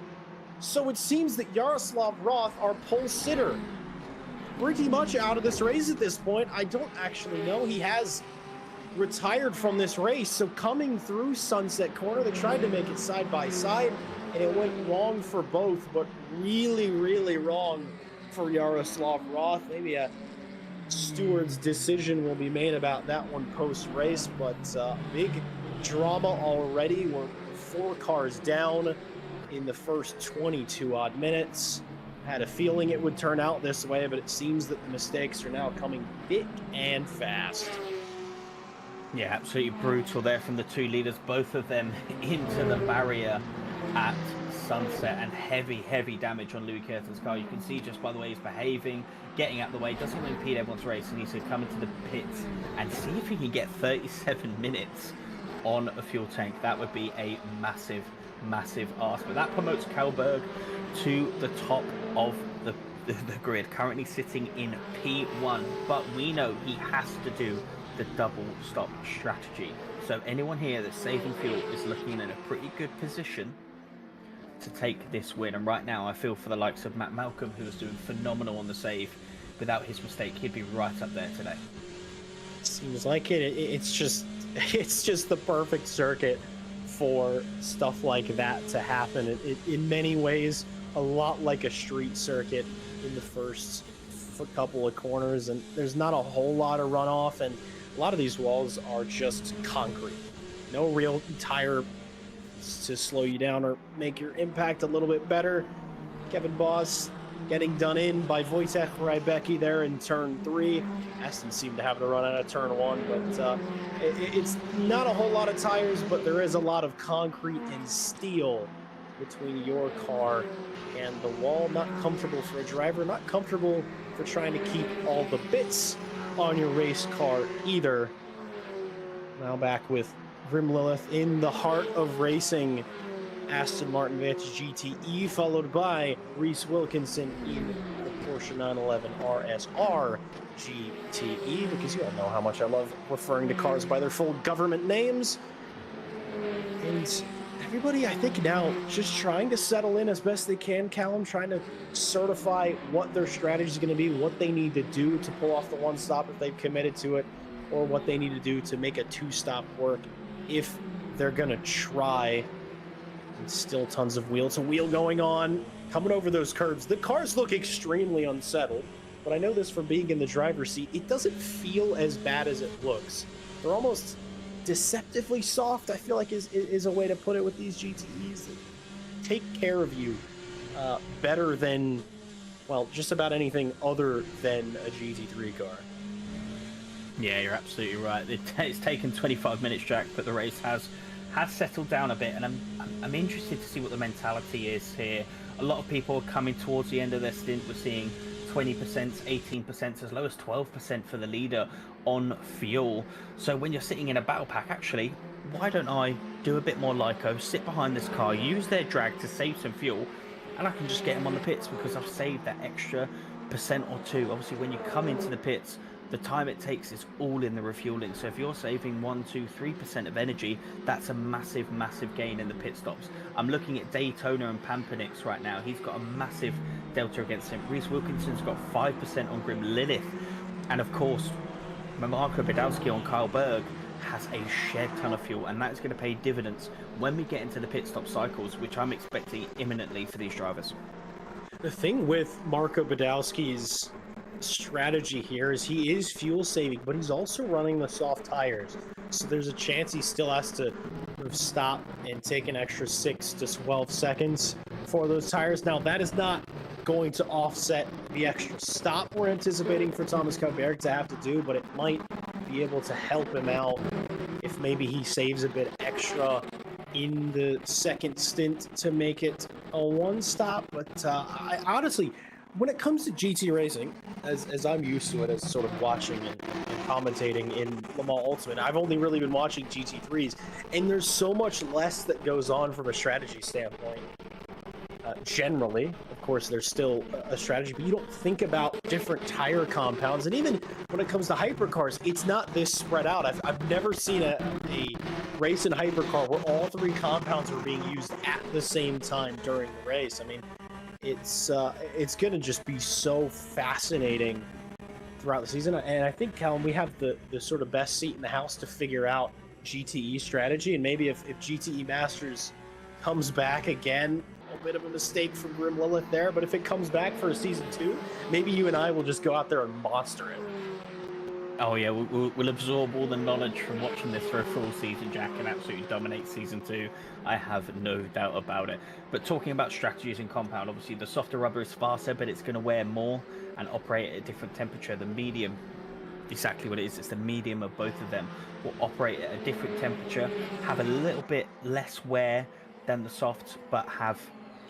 So it seems that Yaroslav Roth, our pole sitter, pretty much out of this race at this point. I don't actually know. He has retired from this race. So coming through Sunset Corner, they tried to make it side by side, and it went wrong for both, but really, really wrong for Yaroslav Roth. Maybe a steward's decision will be made about that one post-race, but big drama already. We're 4 cars down in the first 22 odd minutes. Had a feeling it would turn out this way, but it seems that the mistakes are now coming thick and fast. Yeah, absolutely brutal there from the two leaders, both of them into the barrier at Sunset, and heavy damage on Louis Kearton's car. You can see just by the way he's behaving, getting out of the way, doesn't want to impede everyone's race, and he needs to come into the pits and see if he can get 37 minutes on a fuel tank. That would be a massive ask, but that promotes Kalberg to the top of the grid, currently sitting in P1, but we know he has to do the double stop strategy. So anyone here that's saving fuel is looking in a pretty good position to take this win. And right now I feel for the likes of Matt Malcolm, who was doing phenomenal on the save. Without his mistake, he'd be right up there today. Seems like it. It's just the perfect circuit for stuff like that to happen. It in many ways a lot like a street circuit in the first couple of corners, and there's not a whole lot of runoff, and a lot of these walls are just concrete. No real tire to slow you down or make your impact a little bit better. Kevin Boss getting done in by Wojciech Rybecki there in turn 3. Aston seemed to have to run out of turn 1, but it's not a whole lot of tires, but there is a lot of concrete and steel between your car and the wall. Not comfortable for a driver, not comfortable for trying to keep all the bits on your race car either. Now back with Grim Lilith in the heart of racing Aston Martin Vantage GTE, followed by Reese Wilkinson in the Porsche 911 RSR GTE, because you all know how much I love referring to cars by their full government names. And everybody, I think now, just trying to settle in as best they can, Callum, trying to certify what their strategy is going to be, what they need to do to pull off the one stop if they've committed to it, or what they need to do to make a two-stop work if they're going to try. And still tons of wheel-to-wheel going on, coming over those curves. The cars look extremely unsettled, but I know this from being in the driver's seat. It doesn't feel as bad as it looks. They're almost deceptively soft, I feel like is a way to put it with these GTEs. That take care of you better than, well, just about anything other than a GT3 car. Yeah, you're absolutely right. It's taken 25 minutes, Jack, but the race has settled down a bit, and I'm interested to see what the mentality is here. A lot of people are coming towards the end of their stint. We're seeing 20%, 18%, as low as 12% for the leader on fuel. So when you're sitting in a battle pack, actually, why don't I do a bit more Lyco, sit behind this car, use their drag to save some fuel, and I can just get them on the pits because I've saved that extra percent or two. Obviously, when you come into the pits, the time it takes is all in the refueling. So if you're saving 1, 2, 3% of energy, that's a massive, massive gain in the pit stops. I'm looking at Daytona and Pampanix right now. He's got a massive delta against him. Reese Wilkinson's got 5% on Grim Lilith. And of course, Marco Badowski on Kyle Berg has a shed ton of fuel, and that's going to pay dividends when we get into the pit stop cycles, which I'm expecting imminently for these drivers. The thing with Marco Badowski's strategy here is he is fuel saving, but he's also running the soft tires, so there's a chance he still has to stop and take an extra 6 to 12 seconds for those tires. Now that is not going to offset the extra stop we're anticipating for Thomas Kuyberg to have to do, but it might be able to help him out if maybe he saves a bit extra in the second stint to make it a one stop. But I honestly, when it comes to GT racing, as I'm used to it, as sort of watching and commentating in Le Mans Ultimate, I've only really been watching GT3s, and there's so much less that goes on from a strategy standpoint. Generally, of course, there's still a strategy, but you don't think about different tire compounds. And even when it comes to hypercars, it's not this spread out. I've never seen a race in hypercar where all three compounds are being used at the same time during the race. I mean, it's going to just be so fascinating throughout the season. And I think, Callum, we have the sort of best seat in the house to figure out GTE strategy. And maybe if GTE Masters comes back again, a bit of a mistake from Grim Lilith there, but if it comes back for season 2, maybe you and I will just go out there and monster it. Oh yeah, we'll absorb all the knowledge from watching this for a full season, Jack, and absolutely dominate season 2. I have no doubt about it. But talking about strategies in compound, obviously the softer rubber is faster, but it's going to wear more and operate at a different temperature. The medium, exactly what it is, it's the medium of both of them, will operate at a different temperature, have a little bit less wear than the softs, but have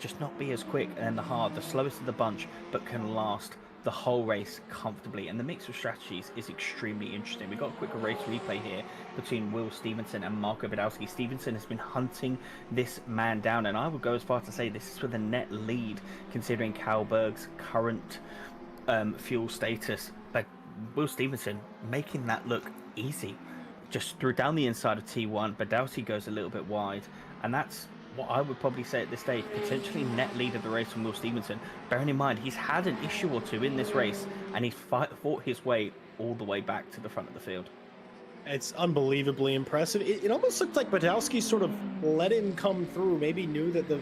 just not be as quick. And then the hard, the slowest of the bunch, but can last the whole race comfortably. And the mix of strategies is extremely interesting. We've got a quick race replay here between Will Stevenson and Marco Badowski. Stevenson has been hunting this man down, and I would go as far to say this is with a net lead considering Kallberg's current fuel status. But Will Stevenson making that look easy. Just threw down the inside of T1. Badowski goes a little bit wide, and that's what I would probably say at this stage, potentially net lead of the race from Will Stevenson. Bearing in mind, he's had an issue or two in this race, and he's fought his way all the way back to the front of the field. It's unbelievably impressive. It almost looked like Badowski sort of let him come through, maybe knew that the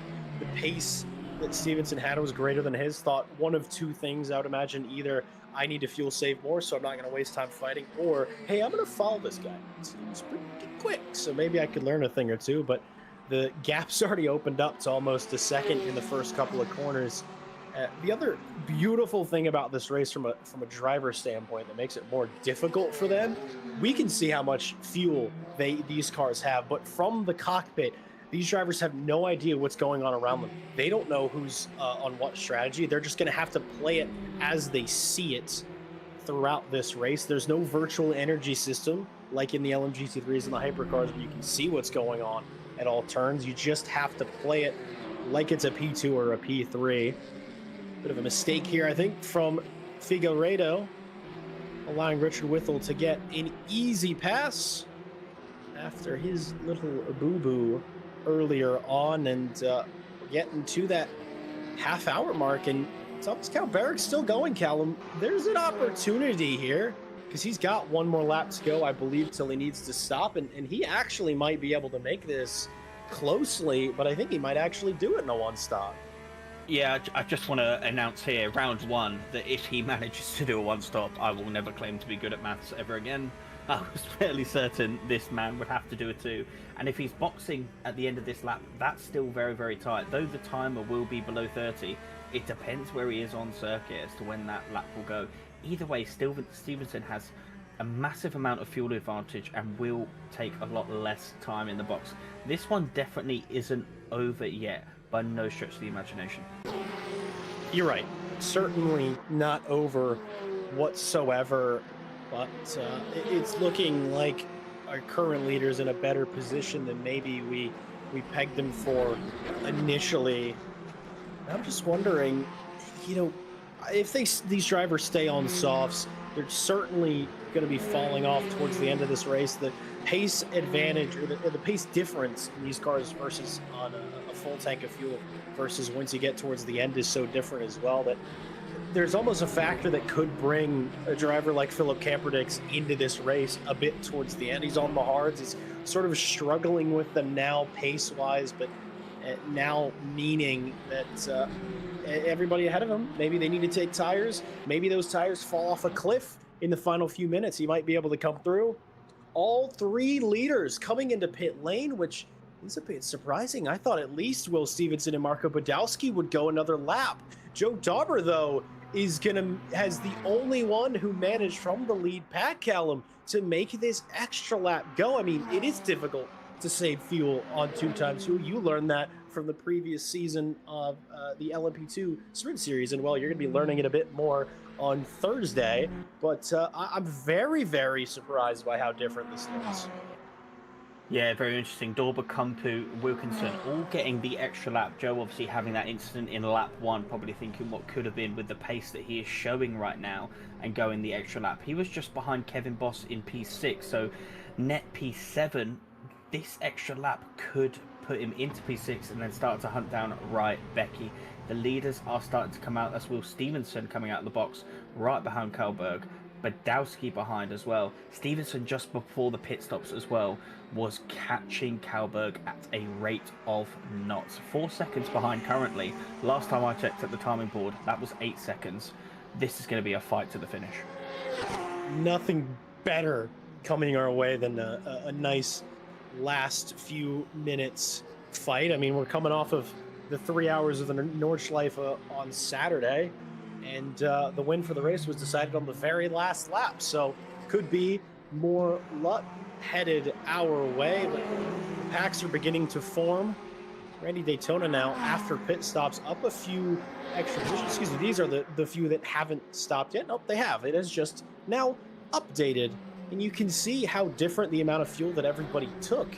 pace that Stevenson had was greater than his, thought one of two things, I would imagine. Either I need to fuel save more, so I'm not going to waste time fighting, or, hey, I'm going to follow this guy. He's pretty quick, so maybe I could learn a thing or two, but the gap's already opened up to almost a second in the first couple of corners. The other beautiful thing about this race from a driver standpoint that makes it more difficult for them, we can see how much fuel these cars have, but from the cockpit, these drivers have no idea what's going on around them. They don't know who's on what strategy. They're just going to have to play it as they see it throughout this race. There's no virtual energy system like in the LMGT3s and the hypercars where you can see what's going on at all turns. You just have to play it like it's a P2 or a P3. Bit of a mistake here, I think, from Figueiredo, allowing Richard Whittle to get an easy pass after his little boo-boo earlier on, and getting to that half-hour mark, and Thomas Kallberg's still going, Callum. There's an opportunity here, because he's got one more lap to go, I believe, till he needs to stop, and he actually might be able to make this closely, but I think he might actually do it in a one-stop. Yeah, I just want to announce here, round one, that if he manages to do a one-stop, I will never claim to be good at maths ever again. I was fairly certain this man would have to do it too. And if he's boxing at the end of this lap, that's still very, very tight. Though the timer will be below 30, it depends where he is on circuit as to when that lap will go. Either way, Stevenson has a massive amount of fuel advantage and will take a lot less time in the box. This one definitely isn't over yet, by no stretch of the imagination. You're right. Certainly not over whatsoever, but it's looking like our current leader's in a better position than maybe we pegged him for initially. I'm just wondering, you know, if these drivers stay on softs, they're certainly going to be falling off towards the end of this race. The pace advantage, or the pace difference in these cars versus on a full tank of fuel versus once you get towards the end is so different as well, that there's almost a factor that could bring a driver like Philip Camperdix into this race a bit towards the end. He's on the hards. He's sort of struggling with them now pace-wise, but now meaning that everybody ahead of him, maybe they need to take tires. Maybe those tires fall off a cliff in the final few minutes. He might be able to come through. All three leaders coming into pit lane, which is a bit surprising. I thought at least Will Stevenson and Marco Badowski would go another lap. Joe Dauber, though, has the only one who managed from the lead pack, Callum, to make this extra lap go. I mean, it is difficult to save fuel on 2x fuel. You learned that from the previous season of the LMP2 Sprint Series, and well, you're going to be learning it a bit more on Thursday, but I'm very, very surprised by how different this looks. Yeah, very interesting. Dauber, Kumpu, Wilkinson all getting the extra lap. Joe obviously having that incident in lap one, probably thinking what could have been with the pace that he is showing right now and going the extra lap. He was just behind Kevin Boss in P6, so net P7. This extra lap could put him into P6 and then start to hunt down Becky. The leaders are starting to come out. That's Will Stevenson coming out of the box right behind Kallberg. Badowski behind as well. Stevenson just before the pit stops as well was catching Kallberg at a rate of knots. 4 seconds behind currently. Last time I checked at the timing board, that was 8 seconds. This is going to be a fight to the finish. Nothing better coming our way than a nice last few minutes fight. I mean, we're coming off of the 3 hours of the Nordschleife on Saturday, and the win for the race was decided on the very last lap, so could be more luck headed our way, but the packs are beginning to form. Randy Daytona now, after pit stops, up a few extra positions. Excuse me, these are the few that haven't stopped yet. Nope, they have. It is just now updated, and you can see how different the amount of fuel that everybody took.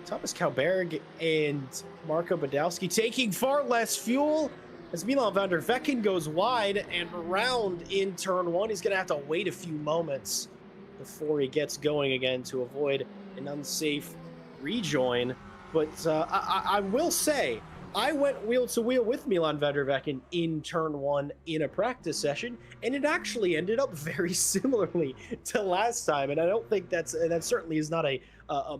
Thomas Kallberg and Marco Badowski taking far less fuel as Milan van der Vecken goes wide and around in turn one. He's going to have to wait a few moments before he gets going again to avoid an unsafe rejoin. But I will say, I went wheel to wheel with Milan van der Vecken in turn one in a practice session, and it actually ended up very similarly to last time. And I don't think that certainly is not a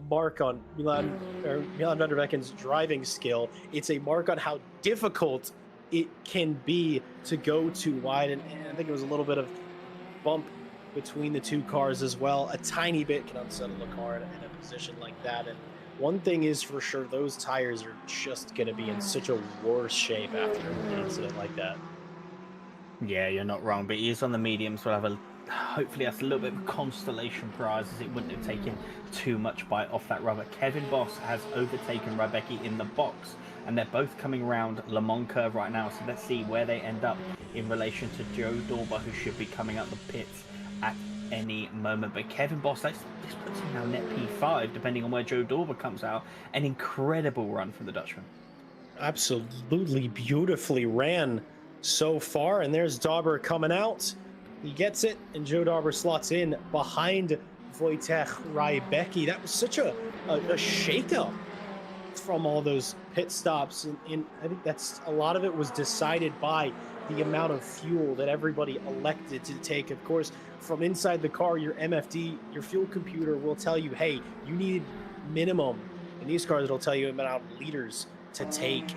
mark on Milan van der Vecken's driving skill. It's a mark on how difficult it can be to go too wide. And I think it was a little bit of bump between the two cars as well. A tiny bit can unsettle a car in a position like that. And one thing is for sure, those tires are just going to be in such a worse shape after an incident like that. Yeah, you're not wrong, but he is on the mediums, so hopefully that's a little bit of a constellation prize, as it wouldn't have taken too much bite off that rubber. Kevin Boss has overtaken Rebecca in the box, and they're both coming around Le Mans curve right now, so let's see where they end up in relation to Joe Dauber, who should be coming up the pits at any moment. But Kevin Boss, this puts him now net P5, depending on where Joe Dorber comes out. An incredible run from the Dutchman. Absolutely beautifully ran so far. And there's Dauber coming out. He gets it, and Joe Dauber slots in behind Wojciech Rybecki. That was such a shakeup from all those pit stops. And I think that's a lot of it was decided by the amount of fuel that everybody elected to take. Of course, from inside the car, your MFD, your fuel computer will tell you, hey, you need minimum. In these cars, it'll tell you the amount of liters to take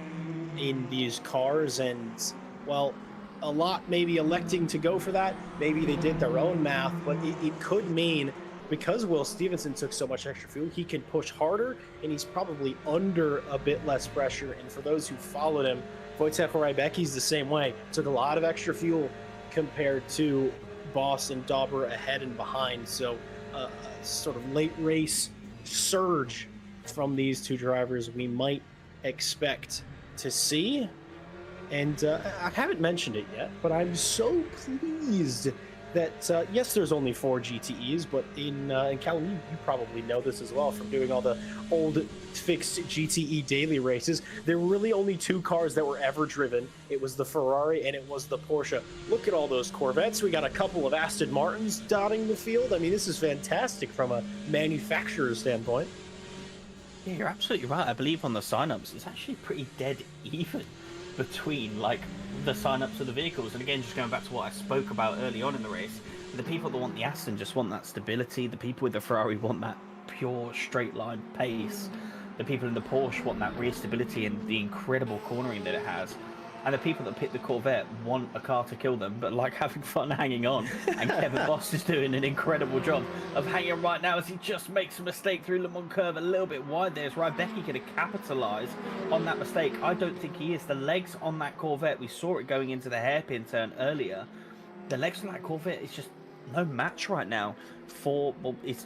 in these cars. And, well, a lot maybe electing to go for that. Maybe they did their own math, but it could mean because Will Stevenson took so much extra fuel, he can push harder, and he's probably under a bit less pressure. And for those who followed him, Wojciech Rybecki's the same way. Took a lot of extra fuel compared to Boss and Dauber ahead and behind. So sort of late race surge from these two drivers we might expect to see. And I haven't mentioned it yet, but I'm so pleased that, yes, there's only 4 GTEs, but in Callum, you probably know this as well from doing all the old fixed GTE daily races. There were really only 2 cars that were ever driven. It was the Ferrari and it was the Porsche. Look at all those Corvettes. We got a couple of Aston Martins dotting the field. I mean, this is fantastic from a manufacturer's standpoint. Yeah, you're absolutely right. I believe on the signups, it's actually pretty dead even between like the signups of the vehicles. And again, just going back to what I spoke about early on in the race, the people that want the Aston just want that stability. The people with the Ferrari want that pure straight line pace. The people in the Porsche want that rear stability and the incredible cornering that it has. And the people that pick the Corvette want a car to kill them, but like having fun hanging on. And Kevin Boss is doing an incredible job of hanging on right now as he just makes a mistake through Le Mans curve a little bit wide there. Is Rybecki going to capitalise on that mistake? I don't think he is. The legs on that Corvette, we saw it going into the hairpin turn earlier. The legs on that Corvette is just no match right now for, well, it's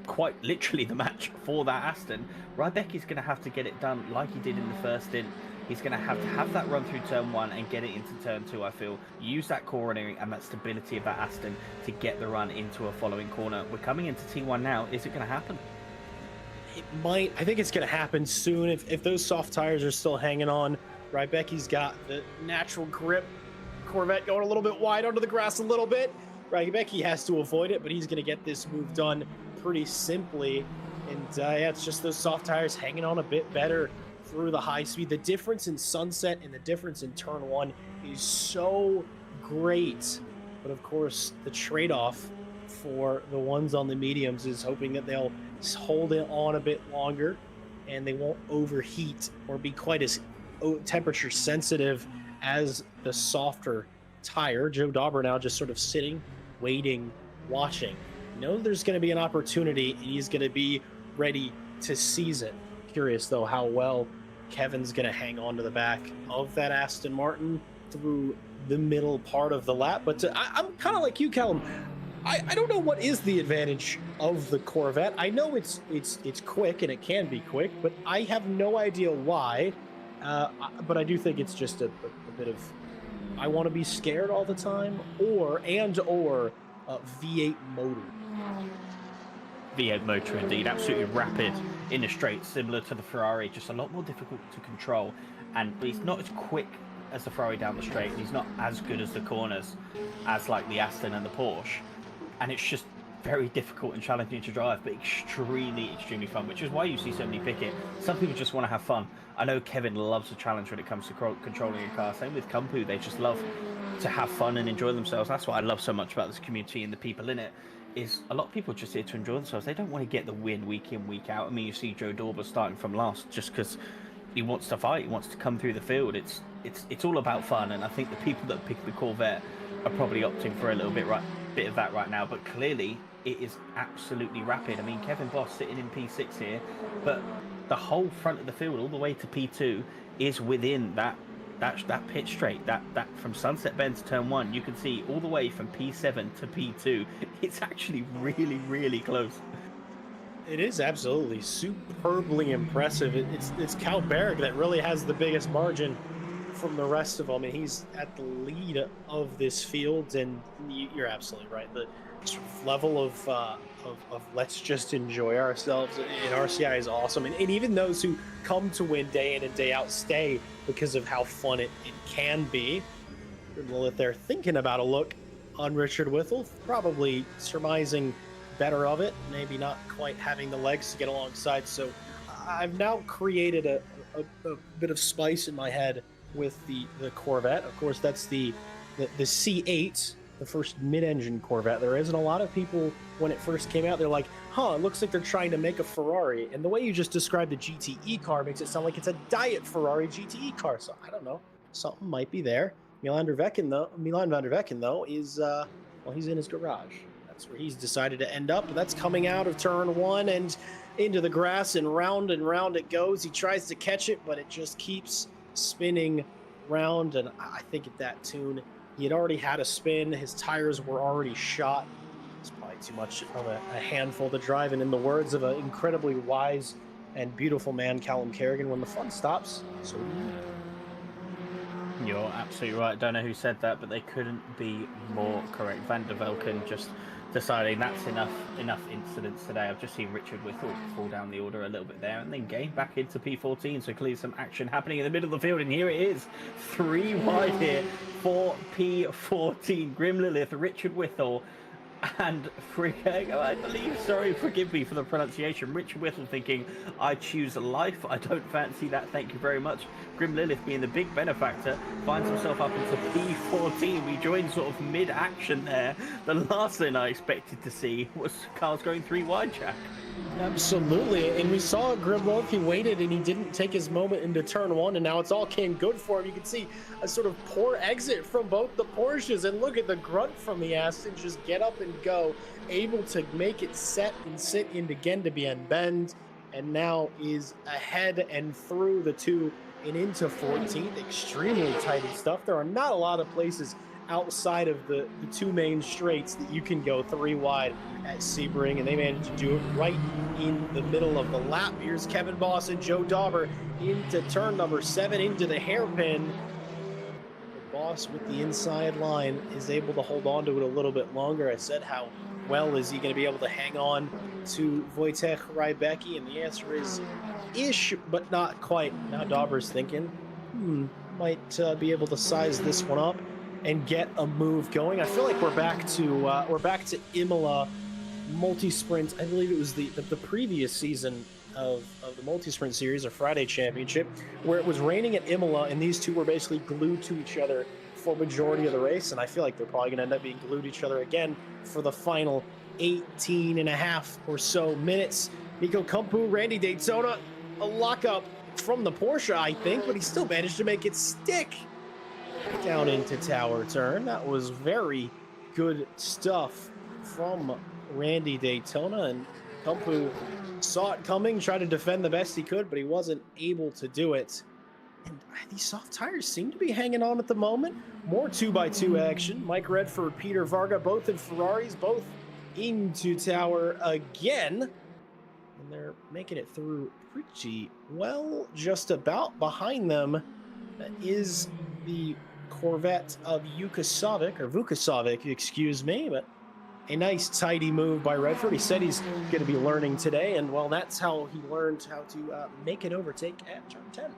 quite literally the match for that Aston. Rybecki's going to have to get it done like he did in the first stint. He's going to have that run through turn 1 and get it into turn 2, I feel. Use that cornering and that stability of that Aston to get the run into a following corner. We're coming into T1 now. Is it going to happen? It might. I think it's going to happen soon. If those soft tires are still hanging on, Rybecki's got the natural grip. Corvette going a little bit wide under the grass a little bit. Rybecki has to avoid it, but he's going to get this move done pretty simply. And yeah, it's just those soft tires hanging on a bit better through the high speed. The difference in Sunset and the difference in turn 1 is so great. But of course, the trade-off for the ones on the mediums is hoping that they'll hold it on a bit longer and they won't overheat or be quite as temperature sensitive as the softer tire. Joe Dauber now just sort of sitting, waiting, watching. You know there's going to be an opportunity and he's going to be ready to seize it. Curious though how well Kevin's going to hang on to the back of that Aston Martin through the middle part of the lap. But I'm kind of like you, Callum. I don't know what is the advantage of the Corvette. I know it's quick and it can be quick, but I have no idea why. But I do think it's just a bit of I want to be scared all the time, or V8 motor. V8 motor indeed, absolutely rapid in the straight, similar to the Ferrari, just a lot more difficult to control. And he's not as quick as the Ferrari down the straight, and he's not as good as the corners as like the Aston and the Porsche. And it's just very difficult and challenging to drive, but extremely fun, which is why you see so many pick it. Some people just want to have fun. I know Kevin loves a challenge when it comes to controlling a car. Same with Kumpu, they just love to have fun and enjoy themselves. That's what I love so much about this community and the people in it. Is a lot of people just here to enjoy themselves. They don't want to get the win week in, week out. I mean, you see Joe Dauber starting from last just because he wants to fight, he wants to come through the field. It's all about fun, and I think the people that pick the Corvette are probably opting for a little bit of that right now. But clearly, it is absolutely rapid. I mean, Kevin Boss sitting in P6 here, but the whole front of the field, all the way to P2, is within that pit straight, that from Sunset Bend to turn 1, you can see all the way from P7 to P2. It's actually really close. It is absolutely superbly impressive. It's Cal Berg that really has the biggest margin from the rest of them, and he's at the lead of this field. And you're absolutely right. The sort of level of let's just enjoy ourselves in RCI is awesome. And even those who come to win day in and day out stay because of how fun it can be. Lilith there thinking about a look on Richard Whittle, probably surmising better of it, maybe not quite having the legs to get alongside. So I've now created a bit of spice in my head with the Corvette. Of course, that's the C8, the first mid-engine Corvette. There isn't a lot of people, when it first came out, they're like, huh, it looks like they're trying to make a Ferrari. And the way you just described the GTE car makes it sound like it's a diet Ferrari GTE car. So I don't know, something might be there. Milan van der Vecken, though, is, well, he's in his garage. That's where he's decided to end up. That's coming out of turn one and into the grass, and round it goes. He tries to catch it, but it just keeps spinning round. And I think at that tune, he had already had a spin. His tires were already shot. It's probably too much of a handful to drive. And in the words of an incredibly wise and beautiful man, Callum Kerrigan, when the fun stops, so do you. You're absolutely right. Don't know who said that, but they couldn't be more correct. Van der Velken just deciding that's enough incidents today. I've just seen Richard Whittle fall down the order a little bit there and then gain back into P14. So clearly some action happening in the middle of the field. And here it is, 3 wide here for P14. Grim Lilith, Richard Whittle, and I believe, sorry, forgive me for the pronunciation, Richard Whittle thinking, I choose life, I don't fancy that, thank you very much. Grim Lilith, being the big benefactor, finds himself up into P14. We joined sort of mid-action there. The last thing I expected to see was cars going 3 wide, Jack. Absolutely, and we saw Grim Lilith, he waited and he didn't take his moment into turn one, and now it's all came good for him. You can see a sort of poor exit from both the Porsches, and look at the grunt from the Aston, just get up and go, able to make it set and sit in again to be unbend, and now is ahead and through the 2 and into 14th. Extremely tight stuff. There are not a lot of places outside of the 2 main straights that you can go 3 wide at Sebring, and they managed to do it right in the middle of the lap. Here's Kevin Boss and Joe Dauber into turn number 7, into the hairpin. The Boss with the inside line is able to hold on to it a little bit longer. I said, how well is he going to be able to hang on to Wojciech Rybecki? And the answer is ish, but not quite. Now Dauber's thinking, might be able to size this one up and get a move going. I feel like we're back to Imola multi-sprint. I believe it was the previous season of the multi-sprint series or Friday championship, where it was raining at Imola and these two were basically glued to each other for majority of the race. And I feel like they're probably gonna end up being glued to each other again for the final 18 and a half or so minutes. Nico Kumpu, Randy Daytona, a lockup from the Porsche, I think, but he still managed to make it stick down into tower turn. That was very good stuff from Randy Daytona, and Kumpu saw it coming, tried to defend the best he could, but he wasn't able to do it. And these soft tires seem to be hanging on at the moment. More 2x2 action. Mike Redford, Peter Varga, both in Ferraris, both into tower again. And they're making it through pretty well, just about. Behind them is the Corvette of Vukasovic, excuse me, but a nice tidy move by Redford. He said he's going to be learning today, and well, that's how he learned how to make an overtake at turn 10.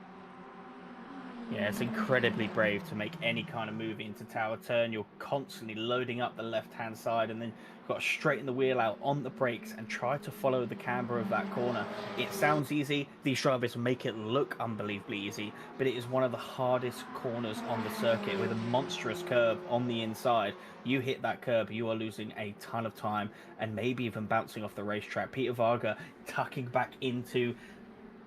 Yeah, it's incredibly brave to make any kind of move into tower turn. You're constantly loading up the left-hand side, and then you've got to straighten the wheel out on the brakes and try to follow the camber of that corner. It sounds easy. These drivers make it look unbelievably easy, but it is one of the hardest corners on the circuit with a monstrous curve on the inside. You hit that curb, you are losing a ton of time and maybe even bouncing off the racetrack. Peter Varga tucking back into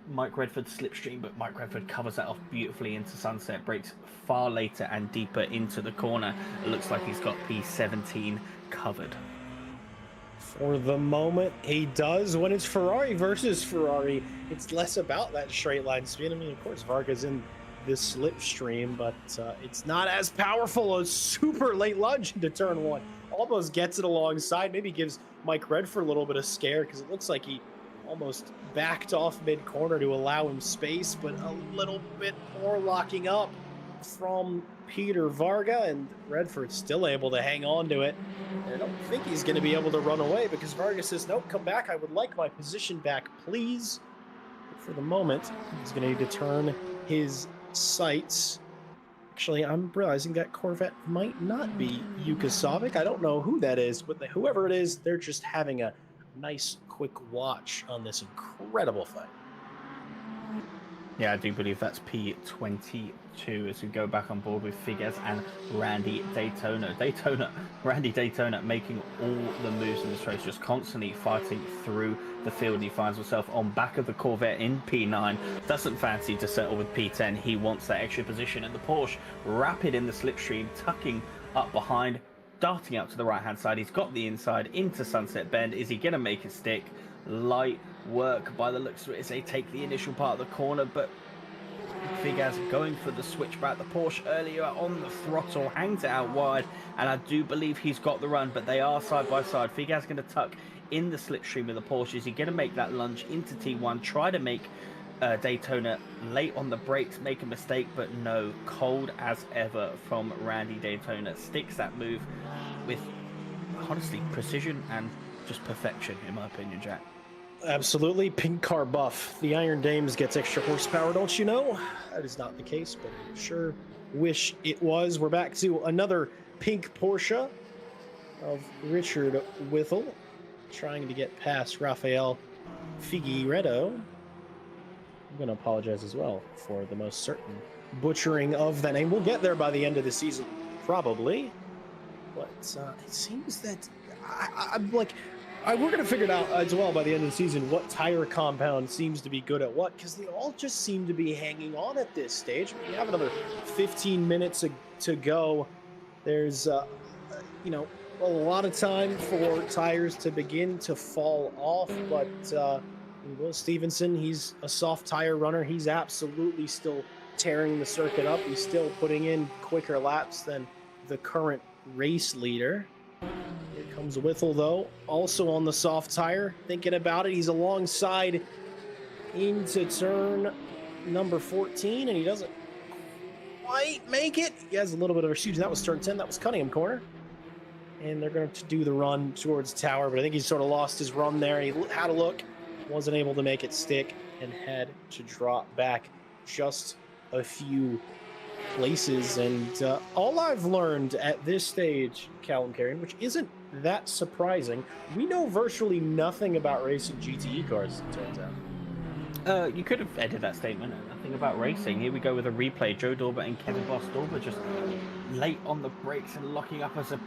Mike Redford's slipstream, but Mike Redford covers that off beautifully into sunset, breaks far later and deeper into the corner. It looks like he's got P17 covered. For the moment, he does. When it's Ferrari versus Ferrari, it's less about that straight line speed. I mean, of course, Varga's in this slipstream, but it's not as powerful. A super late lunge into turn 1. Almost gets it alongside, maybe gives Mike Redford a little bit of scare, because it looks like he almost backed off mid-corner to allow him space, but a little bit more locking up from Peter Varga, and Redford's still able to hang on to it. And I don't think he's going to be able to run away because Varga says, nope, come back. I would like my position back, please. But for the moment, he's going to need to turn his sights. Actually, I'm realizing that Corvette might not be Yuka Savic. I don't know who that is, but whoever it is, they're just having a nice quick watch on this incredible fight. Yeah, I do believe that's P22 as we go back on board with Figuez and Randy Daytona. Randy Daytona making all the moves in this race, just constantly fighting through the field. He finds himself on back of the Corvette in P9. Doesn't fancy to settle with P10. He wants that extra position. And the Porsche, rapid in the slipstream, tucking up behind, darting out to the right-hand side. He's got the inside into Sunset Bend. Is he going to make it stick? Light work by the looks of it as they take the initial part of the corner, but Figuez going for the switchback. The Porsche earlier on the throttle hangs it out wide, and I do believe he's got the run, but they are side by side. Figuez going to tuck in the slipstream of the Porsche. Is he going to make that lunge into T1, try to make Daytona late on the brakes, make a mistake, but no, cold as ever from Randy Daytona. Sticks that move with, honestly, precision and just perfection, in my opinion, Jack. Absolutely. Pink car buff. The Iron Dames gets extra horsepower, don't you know? That is not the case, but I sure wish it was. We're back to another pink Porsche of Richard Whittle trying to get past Rafael Figueiredo. I'm going to apologize as well for the most certain butchering of that name. We'll get there by the end of the season, probably. But it seems that I'm like... we're going to figure it out as well by the end of the season what tire compound seems to be good at what, because they all just seem to be hanging on at this stage. We have another 15 minutes to go. There's, you know, a lot of time for tires to begin to fall off, but Will Stevenson, he's a soft tire runner. He's absolutely still tearing the circuit up. He's still putting in quicker laps than the current race leader. Here comes Whittle, though, also on the soft tire. Thinking about it, he's alongside into turn number 14, and he doesn't quite make it. He has a little bit of a shoot. That was turn 10. That was Cunningham corner. And they're going to do the run towards Tower, but I think he sort of lost his run there. He had a look, wasn't able to make it stick, and had to drop back just a few places. And all I've learned at this stage, Callum Carrion, which isn't that surprising, we know virtually nothing about racing GTE cars, it turns out. You could have edited that statement. Nothing about racing. Here we go with a replay. Joe Dorber and Kevin Boss. Dorber just late on the brakes and locking up as a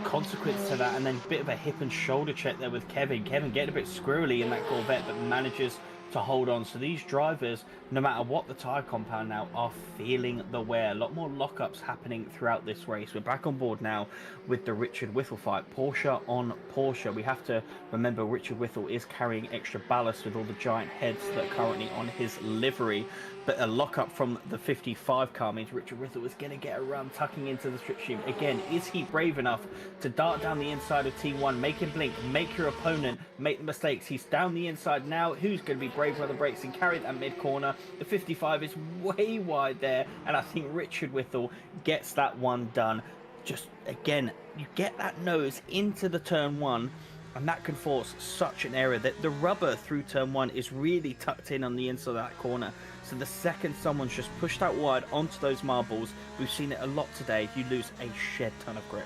consequence to that, and then a bit of a hip and shoulder check there with Kevin. Kevin getting a bit squirrely in that Corvette, but manages to hold on. So these drivers, no matter what the tire compound now, are feeling the wear. A lot more lockups happening throughout this race. We're back on board now with the Richard Whittle fight. Porsche on Porsche. We have to remember Richard Whittle is carrying extra ballast with all the giant heads that are currently on his livery. But a lockup from the 55 car means Richard Whittle is going to get a run tucking into the slipstream. Again, is he brave enough to dart down the inside of T1, make him blink, make your opponent make the mistakes? He's down the inside now. Who's going to be brave by the brakes and carry that mid-corner? The 55 is way wide there, and I think Richard Whittle gets that one done. Just, again, you get that nose into the turn one, and that can force such an error that the rubber through turn one is really tucked in on the inside of that corner. So the second someone's just pushed out wide onto those marbles, we've seen it a lot today, you lose a shed ton of grip.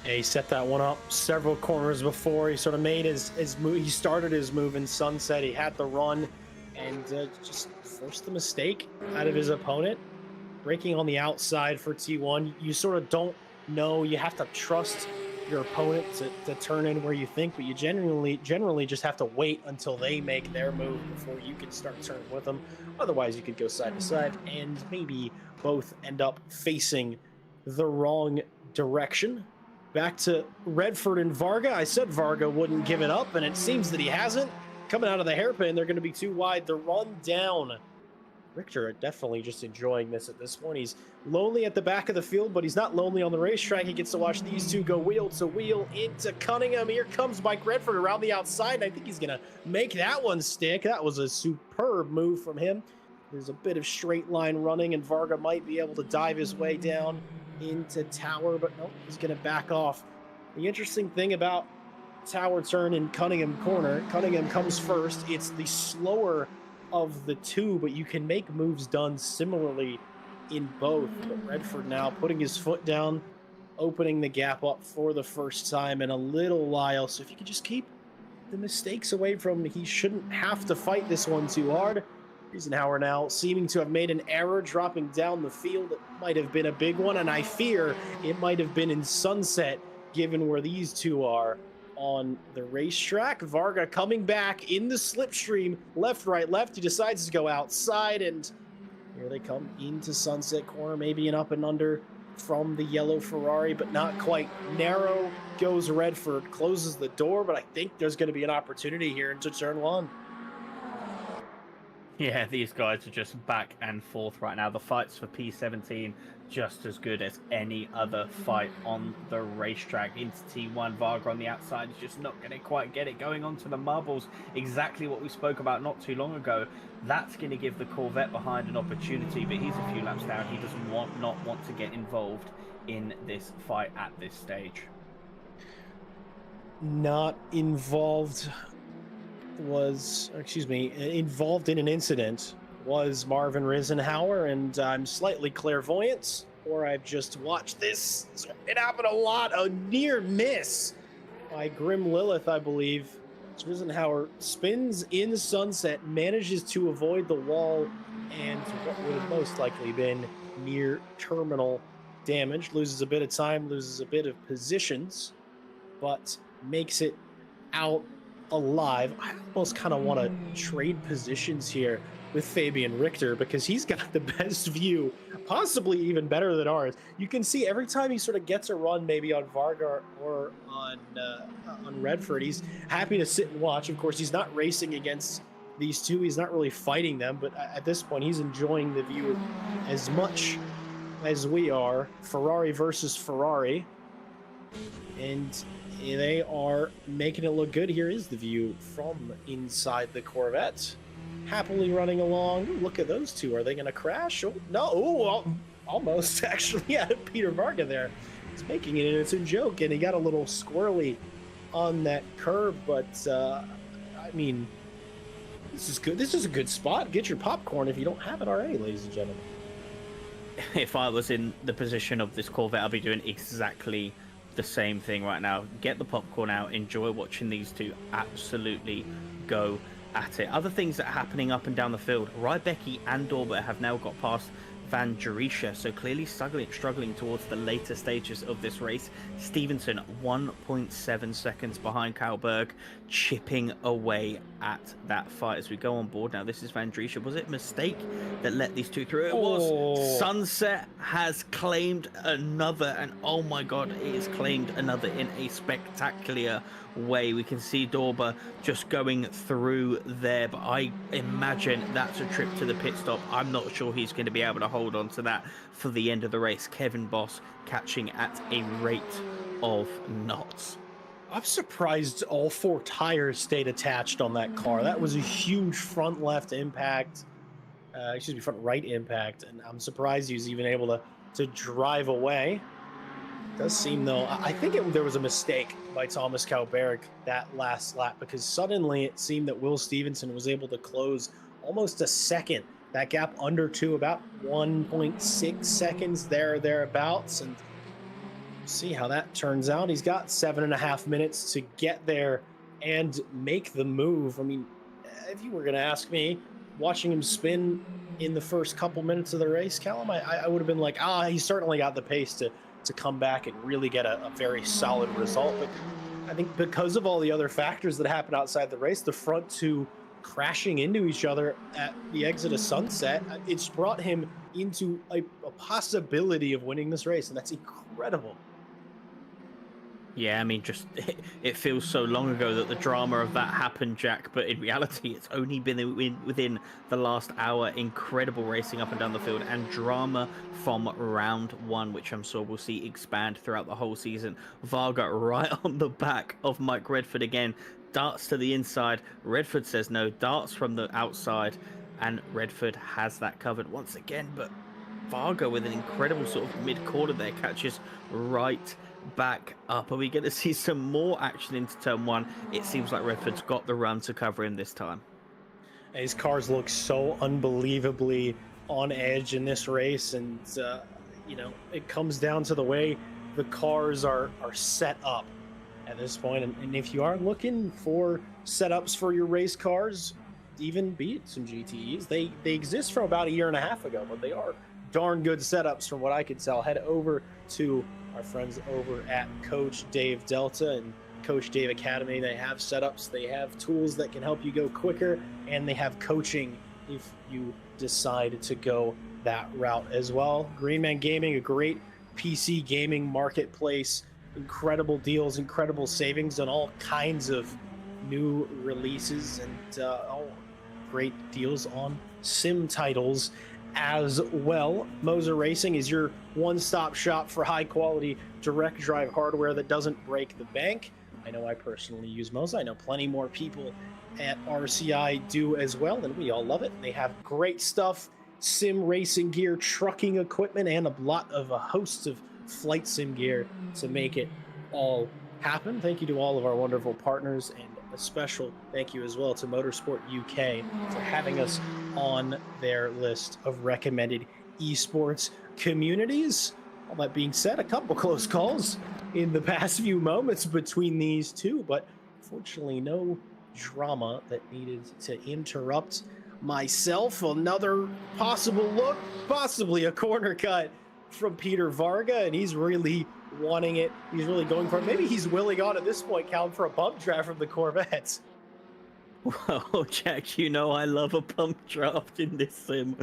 Yeah, he set that one up several corners before. He sort of made his move. He started his move in Sunset. He had the run and just forced the mistake out of his opponent. Braking on the outside for T1. You sort of don't know. You have to trust your opponent to turn in where you think, but you generally just have to wait until they make their move before you can start turning with them. Otherwise, you could go side to side and maybe both end up facing the wrong direction. Back to Redford and Varga. I said Varga wouldn't give it up, and it seems that he hasn't. Coming out of the hairpin, they're going to be too wide. The run down. Richter definitely just enjoying this at this point. He's lonely at the back of the field, but he's not lonely on the racetrack. He gets to watch these two go wheel to wheel into Cunningham. Here comes Mike Redford around the outside, and I think he's going to make that one stick. That was a superb move from him. There's a bit of straight line running, and Varga might be able to dive his way down into Tower, but no, he's going to back off. The interesting thing about Tower turn in Cunningham corner, Cunningham comes first. It's the slower of the two, but you can make moves done similarly in both. But Redford now putting his foot down, opening the gap up for the first time in a little while. So if you could just keep the mistakes away from him, he shouldn't have to fight this one too hard. Riesenhauer now seeming to have made an error dropping down the field. It might have been a big one, and I fear it might have been in Sunset, given where these two are on the racetrack. Varga coming back in the slipstream, left, right, left. He decides to go outside, and here they come into Sunset corner, maybe an up and under from the yellow Ferrari, but not quite. Narrow goes Redford, closes the door, but I think there's going to be an opportunity here into turn one. Yeah, these guys are just back and forth right now. The fights for P17 just as good as any other fight on the racetrack. Into T1, Varga on the outside is just not going to quite get it going onto the marbles. Exactly what we spoke about not too long ago. That's going to give the Corvette behind an opportunity, but he's a few laps down. He doesn't not want to get involved in this fight at this stage. Not involved involved in an incident was Marvin Riesenhauer, and I'm slightly clairvoyant, or I've just watched this. It happened a lot. A near miss by Grim Lilith, I believe. Riesenhauer spins in Sunset, manages to avoid the wall, and what would have most likely been near terminal damage. Loses a bit of time, loses a bit of positions, but makes it out alive. I almost kind of want to trade positions here with Fabian Richter, because he's got the best view, possibly even better than ours. You can see every time he sort of gets a run, maybe on Varga or on Redford, he's happy to sit and watch. Of course, he's not racing against these two. He's not really fighting them, but at this point, he's enjoying the view as much as we are. Ferrari versus Ferrari. And they are making it look good. Here is the view from inside the Corvette. Happily running along. Ooh, look at those two. Are they going to crash? Oh, no. Oh, almost, actually. Yeah, Peter Varga there. He's making it, and it's a joke, and he got a little squirrely on that curve, but, I mean, this is good. This is a good spot. Get your popcorn if you don't have it already, ladies and gentlemen. If I was in the position of this Corvette, I'd be doing exactly the same thing right now. Get the popcorn out, enjoy watching these two absolutely go at it. Other things that are happening up and down the field, Rybecki and Dorber have now got past Van Jerisha, so clearly struggling towards the later stages of this race. Stevenson 1.7 seconds behind Kyle Berg, chipping away at that fight as we go on board. Now this is Van Jerisha. Was it a mistake that let these two through? It was. Sunset has claimed another, and oh my god, it is claimed another in a spectacular way. We can see Dorber just going through there, but I imagine that's a trip to the pit stop. I'm not sure he's going to be able to hold on to that for the end of the race. Kevin Boss catching at a rate of knots. I'm surprised all four tires stayed attached on that car. That was a huge front left impact, front right impact, and I'm surprised he was even able to drive away. It does seem, though, I think there was a mistake by Thomas Kauberg that last lap, because suddenly it seemed that Will Stevenson was able to close almost a second. That gap under two, about 1.6 seconds thereabouts, and see how that turns out. He's got 7.5 minutes to get there and make the move. I mean, if you were going to ask me, watching him spin in the first couple minutes of the race, Callum, I would have been like, he certainly got the pace to come back and really get a very solid result. But I think because of all the other factors that happened outside the race, the front two crashing into each other at the exit of Sunset, it's brought him into a possibility of winning this race, and that's incredible. Yeah, I mean, just it feels so long ago that the drama of that happened, Jack, but in reality, it's only been within the last hour. Incredible racing up and down the field, and drama from round one, which I'm sure we'll see expand throughout the whole season. Varga right on the back of Mike Redford again. Darts to the inside. Redford says no. Darts from the outside. and Redford has that covered once again, but Varga with an incredible sort of mid-corner there catches right back up. Are we going to see some more action into turn one? It seems like Redford's got the run to cover him this time. His cars look so unbelievably on edge in this race, and you know, it comes down to the way the cars are set up at this point. And if you are looking for setups for your race cars, even be it some GTEs, they exist from about a year and a half ago, but they are darn good setups from what I could tell. Head over to our friends over at Coach Dave Delta and Coach Dave Academy. They have setups, they have tools that can help you go quicker, and they have coaching if you decide to go that route as well. Greenman Gaming, a great PC gaming marketplace, incredible deals, incredible savings on all kinds of new releases, and all great deals on sim titles as well. Moser Racing is your one-stop shop for high-quality direct drive hardware that doesn't break the bank. I know I personally use Moser. I know plenty more people at RCI do as well, and we all love it. They have great stuff, sim racing gear, trucking equipment, and a host of flight sim gear to make it all happen. Thank you to all of our wonderful partners, and a special thank you as well to Motorsport UK for having us on their list of recommended esports communities. All that being said, a couple close calls in the past few moments between these two, but fortunately no drama that needed to interrupt myself. Another possible look, possibly a corner cut from Peter Varga, and he's really wanting it. He's really going for it. Maybe he's willing on at this point, Cal, for a bump draft from the Corvettes. Well, Jack, you know I love a pump draft in this sim.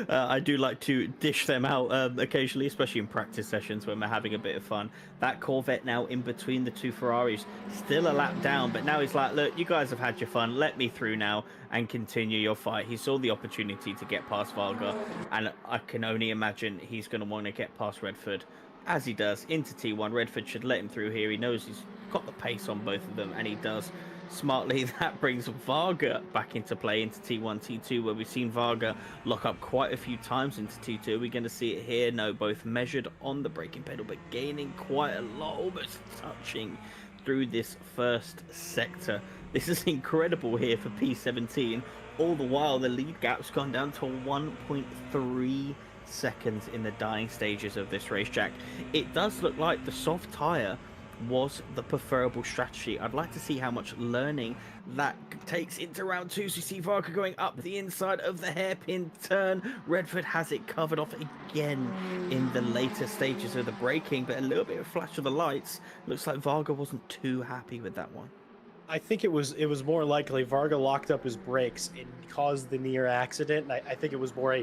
I do like to dish them out occasionally, especially in practice sessions when we're having a bit of fun. That Corvette now in between the two Ferraris, still a lap down, but now he's like, look, you guys have had your fun. Let me through now and continue your fight. He saw the opportunity to get past Varga, and I can only imagine he's going to want to get past Redford. As he does into T1, Redford should let him through here. He knows he's got the pace on both of them, and he does. Smartly, that brings Varga back into play into T1, T2, where we've seen Varga lock up quite a few times into T2. We're going to see it here. No, both measured on the braking pedal, but gaining quite a lot, almost touching through this first sector. This is incredible here for P17. All the while, the lead gap's gone down to 1.3 seconds in the dying stages of this race, Jack. It does look like the soft tyre was the preferable strategy. I'd like to see how much learning that takes into round two. So you see Varga going up the inside of the hairpin turn. Redford has it covered off again in the later stages of the braking, but a little bit of flash of the lights. Looks like Varga wasn't too happy with that one. I think it was more likely Varga locked up his brakes and caused the near accident. And I think it was more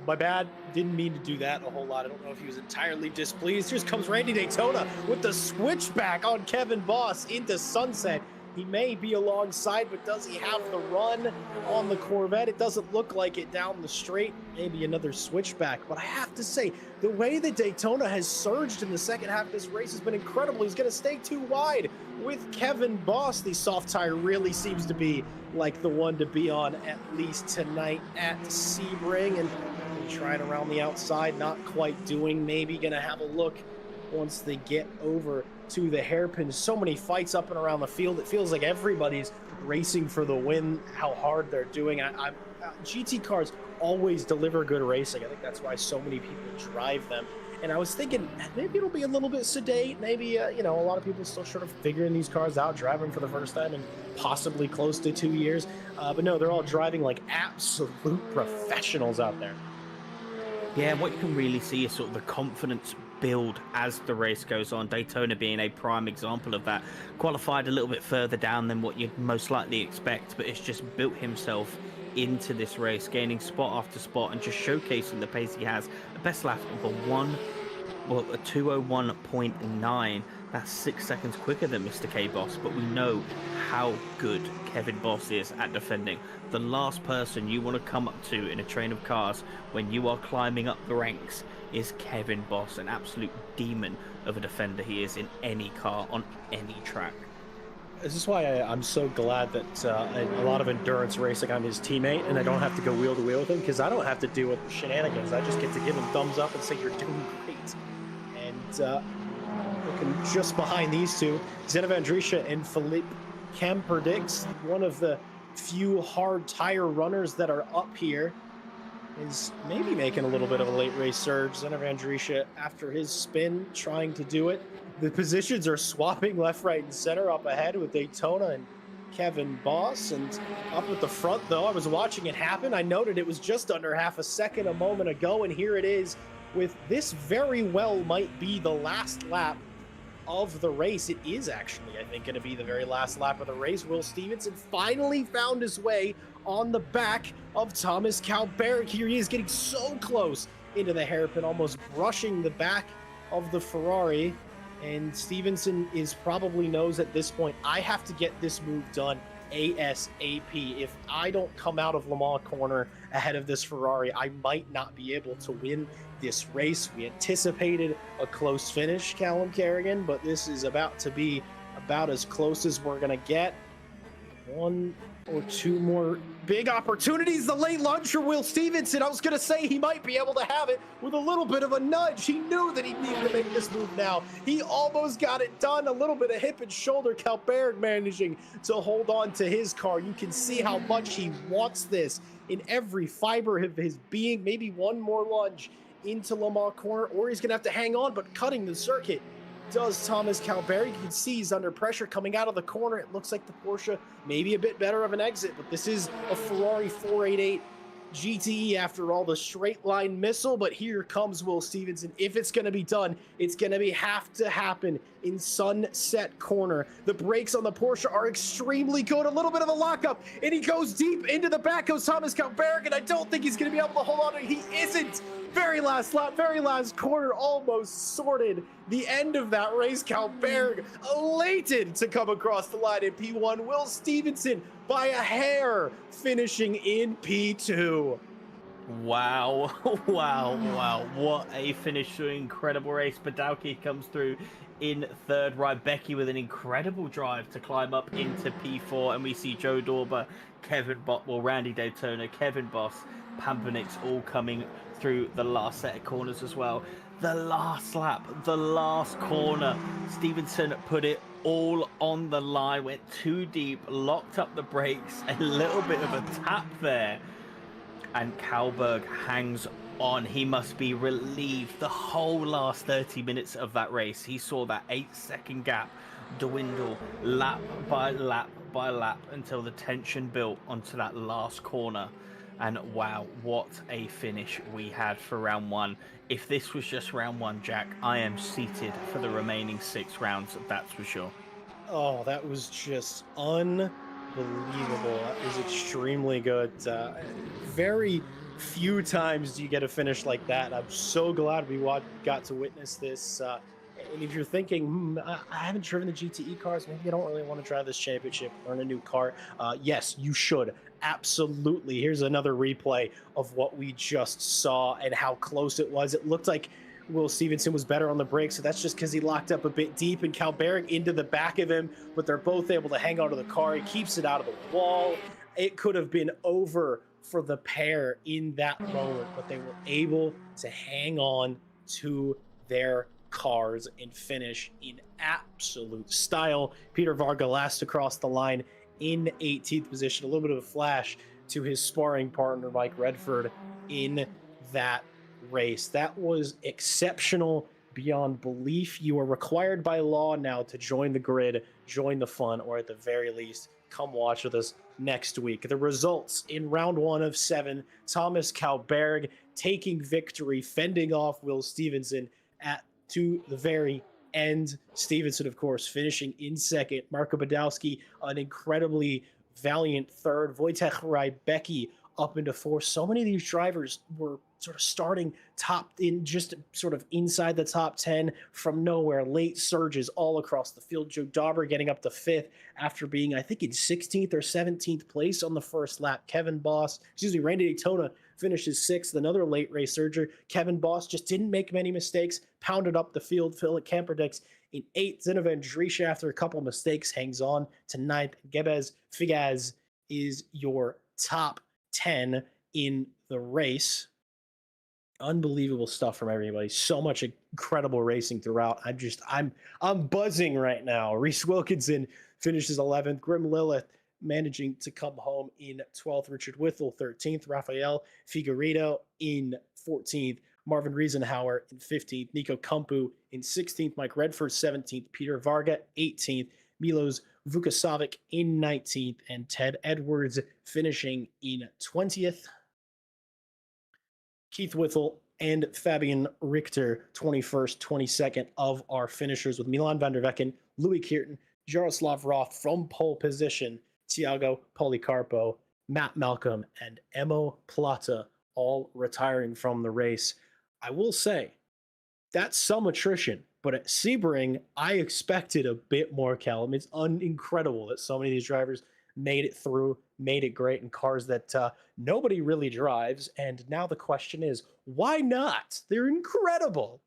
my bad, didn't mean to do that a whole lot. I don't know if he was entirely displeased. Here comes Randy Daytona with the switchback on Kevin Boss into Sunset. He may be alongside, but does he have the run on the Corvette? It doesn't look like it down the straight. Maybe another switchback. But I have to say, the way that Daytona has surged in the second half of this race has been incredible. He's going to stay too wide with Kevin Boss. The soft tire really seems to be like the one to be on, at least tonight at Sebring. And trying around the outside, not quite doing. Maybe going to have a look once they get over to the hairpin. So many fights up and around the field. It feels like everybody's racing for the win, how hard they're doing. GT cars always deliver good racing. I think that's why so many people drive them. And I was thinking maybe it'll be a little bit sedate. Maybe, you know, a lot of people still sort of figuring these cars out, driving for the first time in possibly close to 2 years. But no, they're all driving like absolute professionals out there. Yeah, what you can really see is sort of the confidence build as the race goes on. Daytona being a prime example of that. Qualified a little bit further down than what you'd most likely expect, but it's just built himself into this race, gaining spot after spot and just showcasing the pace he has. A best lap of a 2:01.9. That's 6 seconds quicker than Mr. K Boss, but we know how good Kevin Boss is at defending. The last person you want to come up to in a train of cars when you are climbing up the ranks is Kevin Boss, an absolute demon of a defender he is in any car on any track. This is why I'm so glad that a lot of endurance racing, I'm his teammate, and I don't have to go wheel to wheel with him because I don't have to deal with the shenanigans. I just get to give him thumbs up and say you're doing great. And looking just behind these two, Zena Vandrisha and Philippe Camperdix, one of the few hard tire runners that are up here, is maybe making a little bit of a late race surge. Zena Vandrisha, after his spin, trying to do it. The positions are swapping left, right, and center up ahead with Daytona and Kevin Boss. And up at the front, though, I was watching it happen. I noted it was just under half a second a moment ago, and here it is with this very well might be the last lap of the race. It is actually, I think, going to be the very last lap of the race. Will Stevenson finally found his way on the back of Thomas Kalberg. Here he is getting so close into the hairpin, almost brushing the back of the Ferrari. And Stevenson is probably knows at this point, I have to get this move done ASAP. If I don't come out of Le Mans corner ahead of this Ferrari, I might not be able to win this race. We anticipated a close finish, Callum Kerrigan, but this is about to be about as close as we're going to get. One or two more big opportunities. The late lunge for Will Stevenson. I was going to say he might be able to have it with a little bit of a nudge. He knew that he needed to make this move now. He almost got it done. A little bit of hip and shoulder. Kalberg managing to hold on to his car. You can see how much he wants this in every fiber of his being. Maybe one more lunge into Le Mans corner, or he's going to have to hang on, but cutting the circuit does Thomas Kalberg. You can see he's under pressure coming out of the corner. It looks like the Porsche maybe a bit better of an exit, but this is a Ferrari 488 GTE after all, the straight line missile. But here comes Will Stevenson. If it's going to be done, it's going to have to happen in Sunset Corner. The brakes on the Porsche are extremely good. A little bit of a lockup, and he goes deep into the back of Thomas Kalberg, and I don't think he's going to be able to hold on to it. He isn't. Very last lap, very last corner, almost sorted the end of that race. Kalberg elated to come across the line in P1. Will Stevenson by a hair finishing in P2. Wow, wow. What a finish to an incredible race. Badowski comes through in third. Rybecki with an incredible drive to climb up into P4. And we see Joe Dorber, Randy Daytona, Kevin Boss, Pampanix all coming through the last set of corners as well. The last lap, the last corner, Stevenson put it all on the line, went too deep, locked up the brakes, a little bit of a tap there, and Kalberg hangs on. He must be relieved. The whole last 30 minutes of that race, he saw that 8-second gap dwindle lap by lap by lap until the tension built onto that last corner. And wow, what a finish we had for round one. If this was just round one, Jack, I am seated for the remaining 6 rounds, that's for sure. Oh, that was just unbelievable. That was extremely good. Very few times do you get a finish like that. I'm so glad we got to witness this. And if you're thinking, I haven't driven the GTE cars, maybe I don't really want to drive this championship, learn a new car. Yes, you should. Absolutely. Here's another replay of what we just saw and how close it was. It looked like Will Stevenson was better on the brakes, so that's just because he locked up a bit deep, and Kalberg into the back of him, but they're both able to hang onto the car. He keeps it out of the wall. It could have been over for the pair in that moment, but they were able to hang on to their cars and finish in absolute style. Peter Varga last across the line in 18th position. A little bit of a flash to his sparring partner Mike Redford in that race. That was exceptional beyond belief. You are required by law now to join the grid, join the fun, or at the very least come watch with us next week. The results in round 1 of 7: Thomas Kalberg taking victory, fending off Will Stevenson to the very end. Stevenson, of course, finishing in second. Marco Badowski, an incredibly valiant third. Wojciech Rybecki up into fourth. So many of these drivers were sort of starting top in, just sort of inside the top 10 from nowhere. Late surges all across the field. Joe Dauber getting up to 5th after being, I think, in 16th or 17th place on the first lap. Randy Daytona finishes 6th, another late race surger. Kevin Boss just didn't make many mistakes, pounded up the field. Philip Camperdix in 8th. Zinovan Drisha, after a couple mistakes, hangs on to 9th. Gebez Figaz is your top 10 in the race. Unbelievable stuff from everybody. So much incredible racing throughout. I'm buzzing right now. Reese Wilkinson finishes 11th. Grim Lilith managing to come home in 12th. Richard Whittle 13th. Rafael Figueredo in 14th. Marvin Riesenhauer in 15th. Nico Kumpu in 16th. Mike Redford 17th. Peter Varga 18th. Milos Vukasovic in 19th. And Ted Edwards finishing in 20th. Keith Whittle and Fabian Richter, 21st, 22nd of our finishers, with Milan van der Vecken, Louis Kierton, Jaroslav Roth from pole position, Tiago Policarpo, Matt Malcolm, and Emo Plata all retiring from the race. I will say, that's some attrition, but at Sebring, I expected a bit more, Callum. It's incredible that so many of these drivers made it through, made it great in cars that nobody really drives. And now the question is, why not? They're incredible.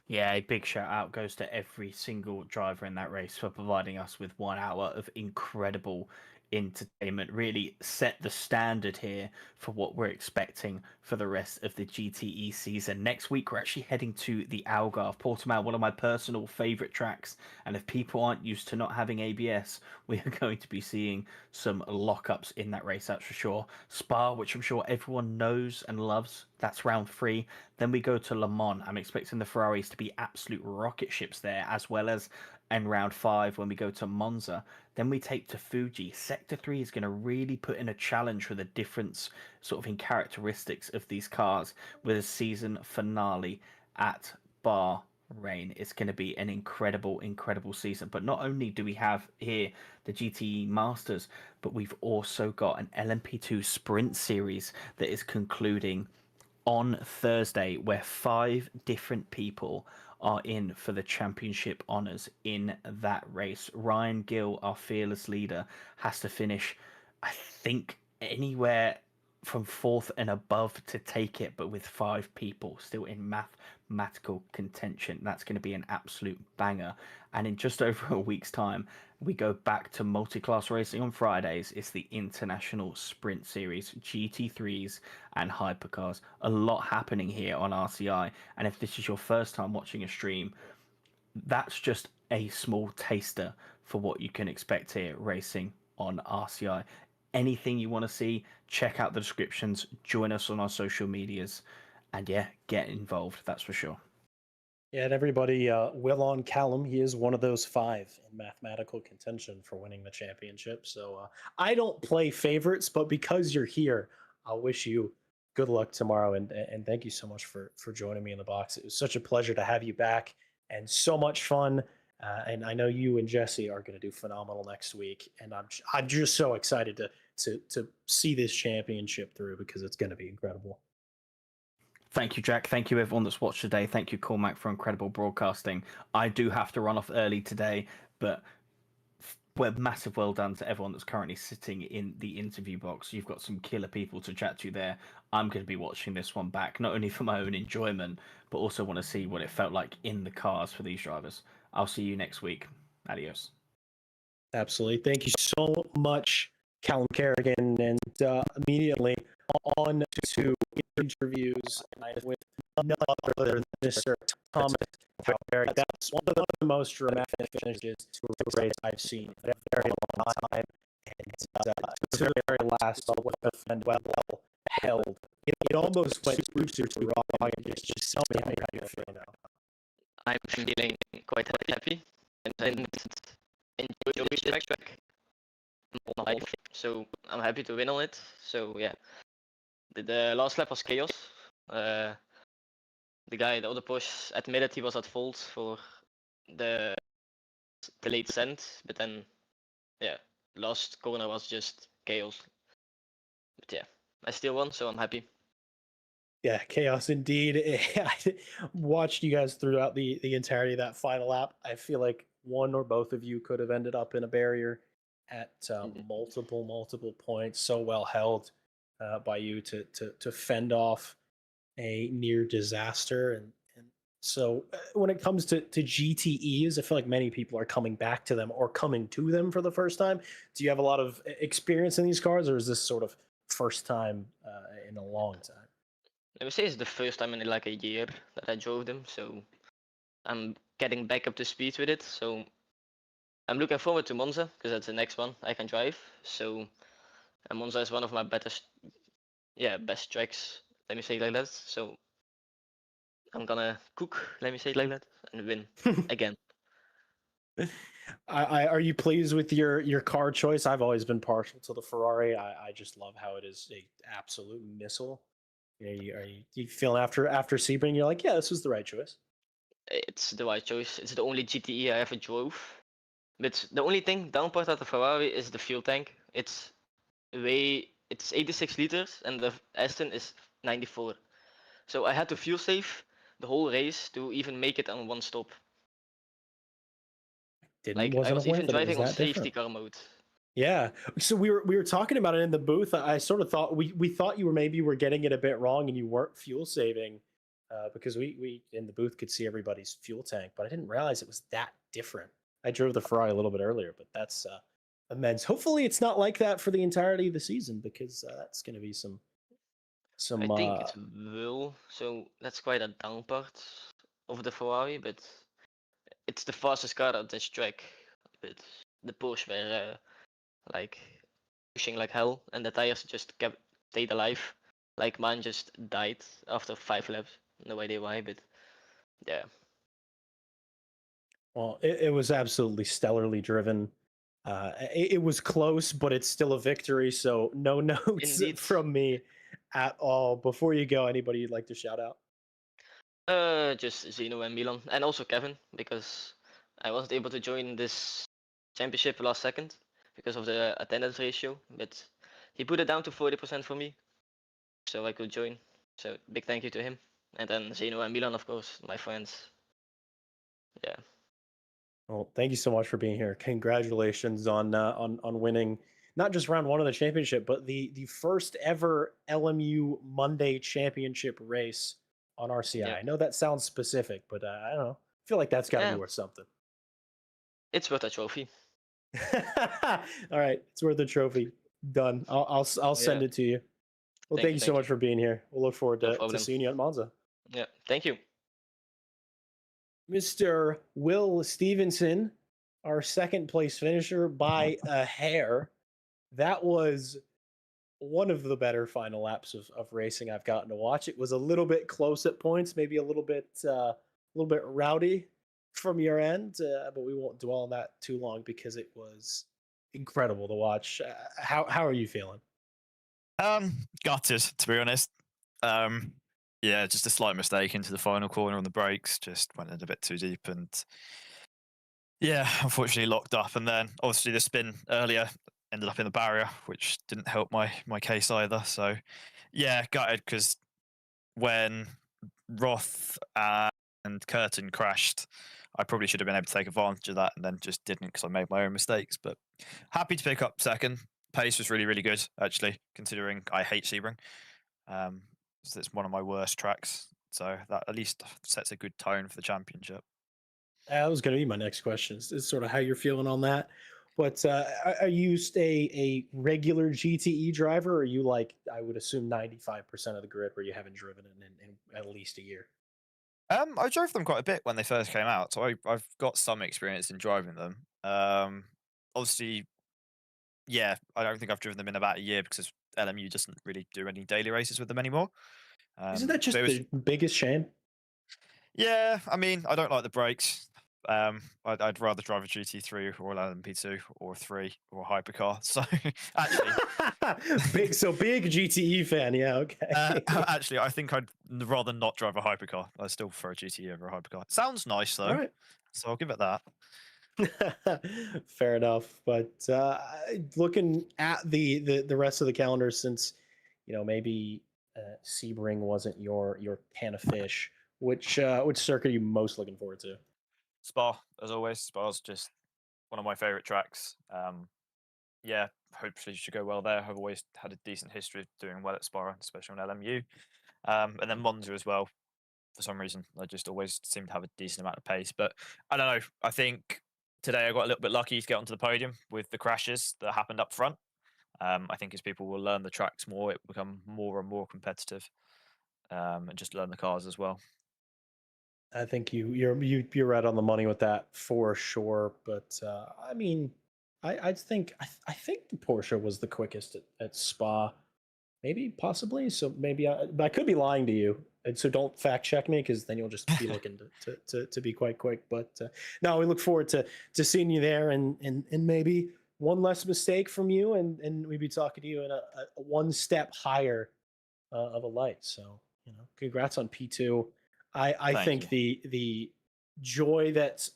Yeah, a big shout out goes to every single driver in that race for providing us with 1 hour of incredible entertainment. Really set the standard here for what we're expecting for the rest of the GTE season. Next week, we're actually heading to the Algarve, Portimao, one of my personal favorite tracks. And if people aren't used to not having ABS, we are going to be seeing some lockups in that race, that's for sure. Spa, which I'm sure everyone knows and loves, that's round 3. Then we go to Le Mans. I'm expecting the Ferraris to be absolute rocket ships there, as well as in round 5 when we go to Monza. Then we take to Fuji. Sector 3 is going to really put in a challenge for the difference sort of in characteristics of these cars, with a season finale at Bahrain. It's going to be an incredible, incredible season. But not only do we have here the GTE Masters, but we've also got an LMP2 Sprint Series that is concluding on Thursday, where 5 different people are in for the championship honours in that race. Ryan Gill, our fearless leader, has to finish, I think, anywhere from 4th and above to take it, but with 5 people still in mathematical contention. That's going to be an absolute banger. And in just over a week's time, we go back to multi-class racing on Fridays. It's the International Sprint Series, GT3s and hypercars. A lot happening here on RCI. And if this is your first time watching a stream, that's just a small taster for what you can expect here racing on RCI. Anything you want to see, check out the descriptions, join us on our social medias, and yeah, get involved, that's for sure. Yeah, and everybody, Will on Callum, he is one of those 5 in mathematical contention for winning the championship. So I don't play favorites, but because you're here, I'll wish you good luck tomorrow. And thank you so much for joining me in the box. It was such a pleasure to have you back and so much fun. And I know you and Jesse are going to do phenomenal next week. And I'm just so excited to see this championship through, because it's going to be incredible. Thank you, Jack. Thank you, everyone that's watched today. Thank you, Cormac, for incredible broadcasting. I do have to run off early today, but massive well done to everyone that's currently sitting in the interview box. You've got some killer people to chat to there. I'm going to be watching this one back, not only for my own enjoyment, but also want to see what it felt like in the cars for these drivers. I'll see you next week. Adios. Absolutely. Thank you so much, Callum Kerrigan. And immediately on to interviews with none other than Mr. Thomas Calgary. That's one of the most dramatic finishes to a race I've seen in a very long time. And to the very last, well held. It almost went booster to rock. Just tell me how you feel now. I'm feeling quite happy and enjoy this track. So I'm happy to win on it. So yeah, the last lap was chaos. The other Porsche admitted he was at fault for the late descent, but then yeah, last corner was just chaos. But yeah, I still won, so I'm happy. Yeah, chaos indeed. I watched you guys throughout the entirety of that final lap. I feel like one or both of you could have ended up in a barrier at multiple points. So well held by you to fend off a near disaster, and So when it comes to GTEs, I feel like many people are coming back to them or coming to them for the first time. Do you have a lot of experience in these cars, or is this sort of first time in a long time? Let me say it's the first time in like a year that I drove them, so I'm getting back up to speed with it. So I'm looking forward to Monza because that's the next one I can drive. So and Monza is one of my best tracks. Let me say it like that. So I'm gonna cook. Let me say it like that and win again. Are you pleased with your car choice? I've always been partial to the Ferrari. I just love how it is a absolute missile. You feeling after Sebring? You're like, yeah, this was the right choice. It's the right choice. It's the only GTE I ever drove. But the only thing down part of the Ferrari is the fuel tank. It's 86 liters and the Aston is 94. So I had to fuel save the whole race to even make it on one stop. Didn't Like I wasn't was aware even that it was driving on that safety different. car mode. Yeah. So we were talking about it in the booth. I sort of thought we thought you were getting it a bit wrong and you weren't fuel saving because we in the booth could see everybody's fuel tank, but I didn't realize it was that different. I drove the Ferrari a little bit earlier, but that's immense. Hopefully, it's not like that for the entirety of the season because that's going to be I some. think it will. So that's quite a down part of the Ferrari, but it's the fastest car at this track. But the Porsche were like pushing like hell, and the tires just kept stayed alive. Like mine just died after 5 laps. No idea why, but yeah. Well, it was absolutely stellarly driven. It was close, but it's still a victory. So no notes Indeed. from me at all. Before you go, anybody you'd like to shout out? Just Zeno and Milan, and also Kevin, because I wasn't able to join this championship last second because of the attendance ratio, but he put it down to 40% for me, so I could join. So big thank you to him, and then Zeno and Milan, of course, my friends. Yeah, Well, thank you so much for being here. Congratulations on on winning not just round one of the championship, but the first ever LMU Monday championship race on RCI. yeah, I know that sounds specific, but I don't know. I feel like that's got to be yeah. worth something. It's worth a trophy. All right, it's worth a trophy. Done. I'll send Yeah, it to you. Well, thank you so thank you. much for being here. We'll look forward No to problem. seeing you at Monza. Yeah, thank you. Mr. Will Stevenson, our second place finisher by a hair. That was one of the better final laps of racing I've gotten to watch. It was a little bit close at points, maybe a little bit rowdy from your end, but we won't dwell on that too long because it was incredible to watch. How are you feeling? Gutted, to be honest. Um, yeah, just a slight mistake into the final corner on the brakes. Just went in a bit too deep, and yeah, unfortunately locked up. And then obviously the spin earlier ended up in the barrier, which didn't help my case either. So yeah, gutted because when Roth and Curtin crashed, I probably should have been able to take advantage of that, and then just didn't because I made my own mistakes. But happy to pick up second. Pace was really, really good, actually, considering I hate Sebring. So it's one of my worst tracks. So that at least sets a good tone for the championship. That was going to be my next question. Is sort of how you're feeling on that. But are you a regular GTE driver, or are you like I would assume 95% of the grid where you haven't driven it in at least a year? I drove them quite a bit when they first came out, so I've got some experience in driving them. Obviously, yeah, I don't think I've driven them in about a year because LMU doesn't really do any daily races with them anymore. Isn't that But it just was, the biggest shame? yeah, I mean, I don't like the brakes. I'd rather drive a GT3 or an LMP2 or a 3 or a hypercar. So actually, big GTE fan. Yeah, okay. actually, I think I'd rather not drive a hypercar. I still prefer a GT over a hypercar. It sounds nice All though, right. so I'll give it that. Fair enough. But looking at the rest of the calendar, since maybe Sebring wasn't your can of fish, which circuit are you most looking forward to? Spa, as always. Spa's just one of my favourite tracks. Yeah, hopefully should go well there. I've always had a decent history of doing well at Spa, especially on LMU. And then Monza as well. for some reason. I just always seem to have a decent amount of pace. But I don't know. I think today I got a little bit lucky to get onto the podium with the crashes that happened up front. I think as people will learn the tracks more, it will become more and more competitive, and just learn the cars as well. I think you're right on the money with that for sure. But I mean, I think I think the Porsche was the quickest at Spa, maybe possibly. So maybe but I could be lying to you, and so don't fact check me because then you'll just be looking to be quite quick. But no, we look forward to seeing you there, and maybe one less mistake from you, and we'd be talking to you in a one step higher of a light. So congrats on P2. I Thank think you. the joy that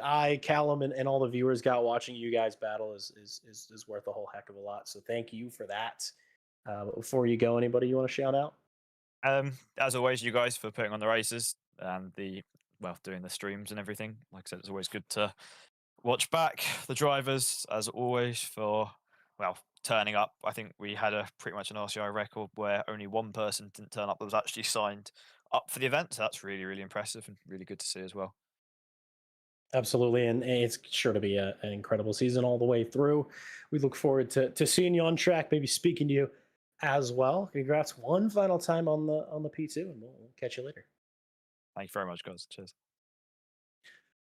I, Callum, and all the viewers got watching you guys battle is worth a whole heck of a lot. So thank you for that. Before you go, anybody you want to shout out? As always, you guys for putting on the races and doing the streams and everything. Like I said, it's always good to watch back the drivers, as always, for turning up. I think we had pretty much an RCI record where only one person didn't turn up that was actually signed up for the event. So that's really, really impressive and really good to see as well. Absolutely, and it's sure to be an incredible season all the way through. We look forward to seeing you on track, maybe speaking to you as well. Congrats one final time on the P2, and we'll catch you later. Thank you very much, guys. Cheers.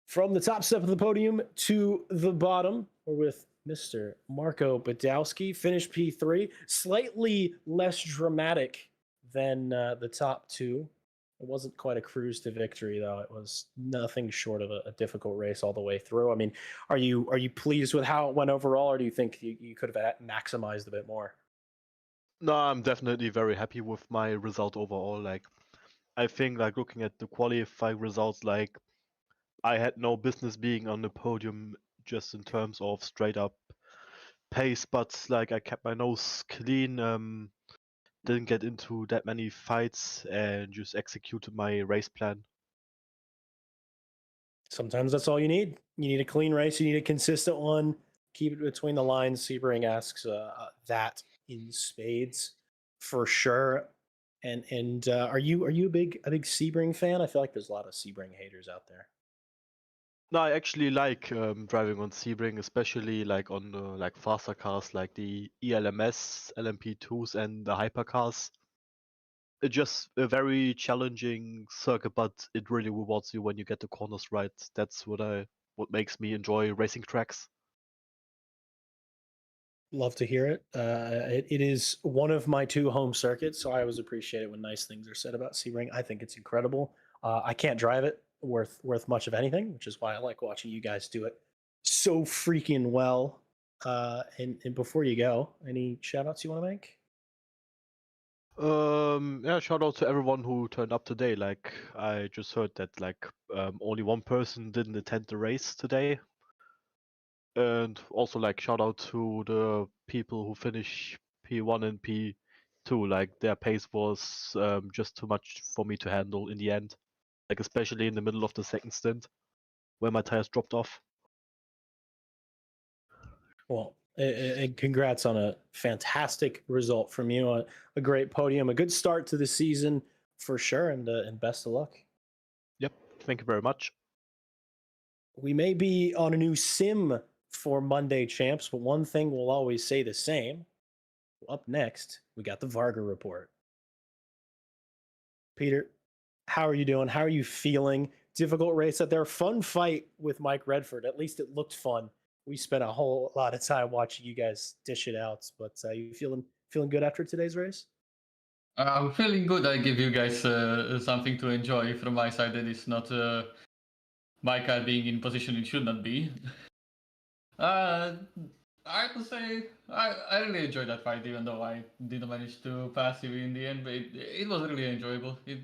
From the top step of the podium to the bottom, we're with Mr. Marco Badowski, finished P3, slightly less dramatic than the top two. It wasn't quite a cruise to victory, though. It was nothing short of a difficult race all the way through. I mean, are you pleased with how it went overall, or do you think you could have maximized a bit more? No, I'm definitely very happy with my result overall. Like, I think, like, looking at the qualifying results, like, I had no business being on the podium just in terms of straight up pace, but like I kept my nose clean, didn't get into that many fights, and just executed my race plan. Sometimes that's all you need. You need a clean race. You need a consistent one. Keep it between the lines. Sebring asks that in spades for sure. And are you a big Sebring fan? I feel like there's a lot of Sebring haters out there. No, I actually like driving on Sebring, especially like on the like faster cars, like the ELMS, LMP2s, and the hypercars. It's just a very challenging circuit, but it really rewards you when you get the corners right. That's what makes me enjoy racing tracks. Love to hear it. It is one of my two home circuits, so I always appreciate it when nice things are said about Sebring. I think it's incredible. I can't drive it worth much of anything, which is why I like watching you guys do it so freaking well. And before you go, any shout outs you want to make? Yeah, shout out to everyone who turned up today. Like, I just heard that like only one person didn't attend the race today. And also like shout out to the people who finish P1 and P2. Like, their pace was just too much for me to handle in the end. Like, especially in the middle of the second stint where my tires dropped off. Well, congrats on a fantastic result from you. A great podium, a good start to the season for sure, and best of luck. Yep, thank you very much. We may be on a new sim for Monday Champs, but one thing we'll always say the same. Up next, we got the Varga report. Peter, how are you doing? How are you feeling? Difficult race out there. Fun fight with Mike Redford. At least it looked fun. We spent a whole lot of time watching you guys dish it out. But you feeling good after today's race? I'm feeling good. I give you guys something to enjoy from my side. That is not my car being in position it should not be. I have to say I really enjoyed that fight, even though I didn't manage to pass you in the end. But it was really enjoyable. It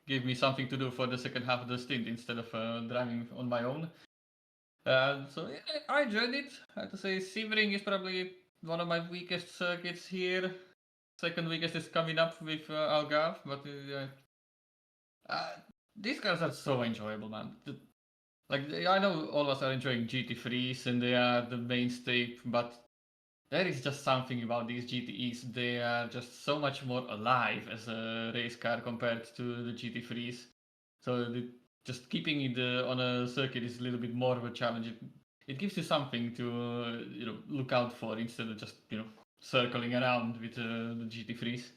gave me something to do for the second half of the stint instead of driving on my own. So yeah, I enjoyed it. I have to say Sebring is probably one of my weakest circuits here. Second weakest is coming up with Algarve, but these cars are so enjoyable, man. I know all of us are enjoying GT3s and they are the mainstay, but there is just something about these GTEs. They are just so much more alive as a race car compared to the GT3s. So just keeping it on a circuit is a little bit more of a challenge. It gives you something to look out for instead of just circling around with the GT3s.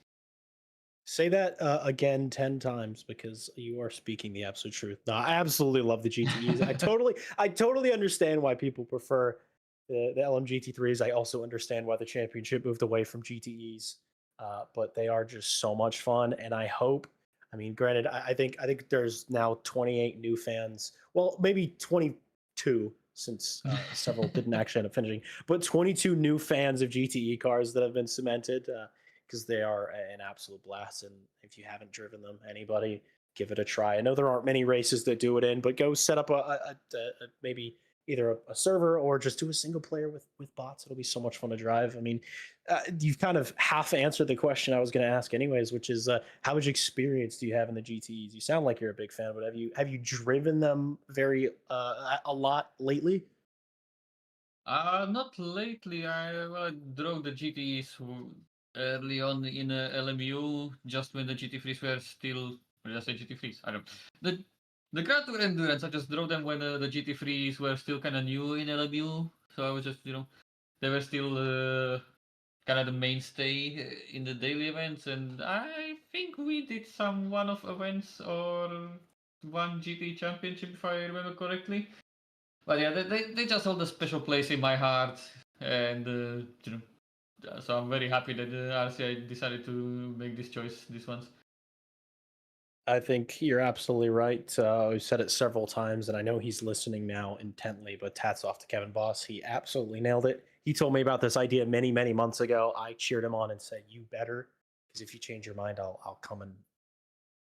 Say that again 10 times because you are speaking the absolute truth. No, I absolutely love the GTEs. I totally understand why people prefer the LMGT3s. I also understand why the championship moved away from GTEs. But they are just so much fun, and I hope. I mean, granted, I think there's now 28 new fans. Well, maybe 22 since several didn't actually end up finishing, but 22 new fans of GTE cars that have been cemented. Because they are an absolute blast. And if you haven't driven them, anybody, give it a try. I know there aren't many races that do it in, but go set up a maybe either a server or just do a single player with bots. It'll be so much fun to drive. I mean, you've kind of half answered the question I was going to ask, anyways, which is how much experience do you have in the GTEs? You sound like you're a big fan, but have you driven them very a lot lately? Not lately. I drove the GTEs early on in LMU, just when the GT3s were still. Or did I say GT3s? I don't. The Grand Tour Endurance. I just drove them when the GT3s were still kind of new in LMU. So I was just they were still kind of the mainstay in the daily events, and I think we did some one-off events or one GT championship if I remember correctly. But yeah, they just hold a special place in my heart, and so I'm very happy that the RCI decided to make this choice this once. I think you're absolutely right. We've said it several times, and I know he's listening now intently, but hats off to Kevin Boss. He absolutely nailed it. He told me about this idea many, many months ago. I cheered him on and said, "You better, because if you change your mind, I'll come and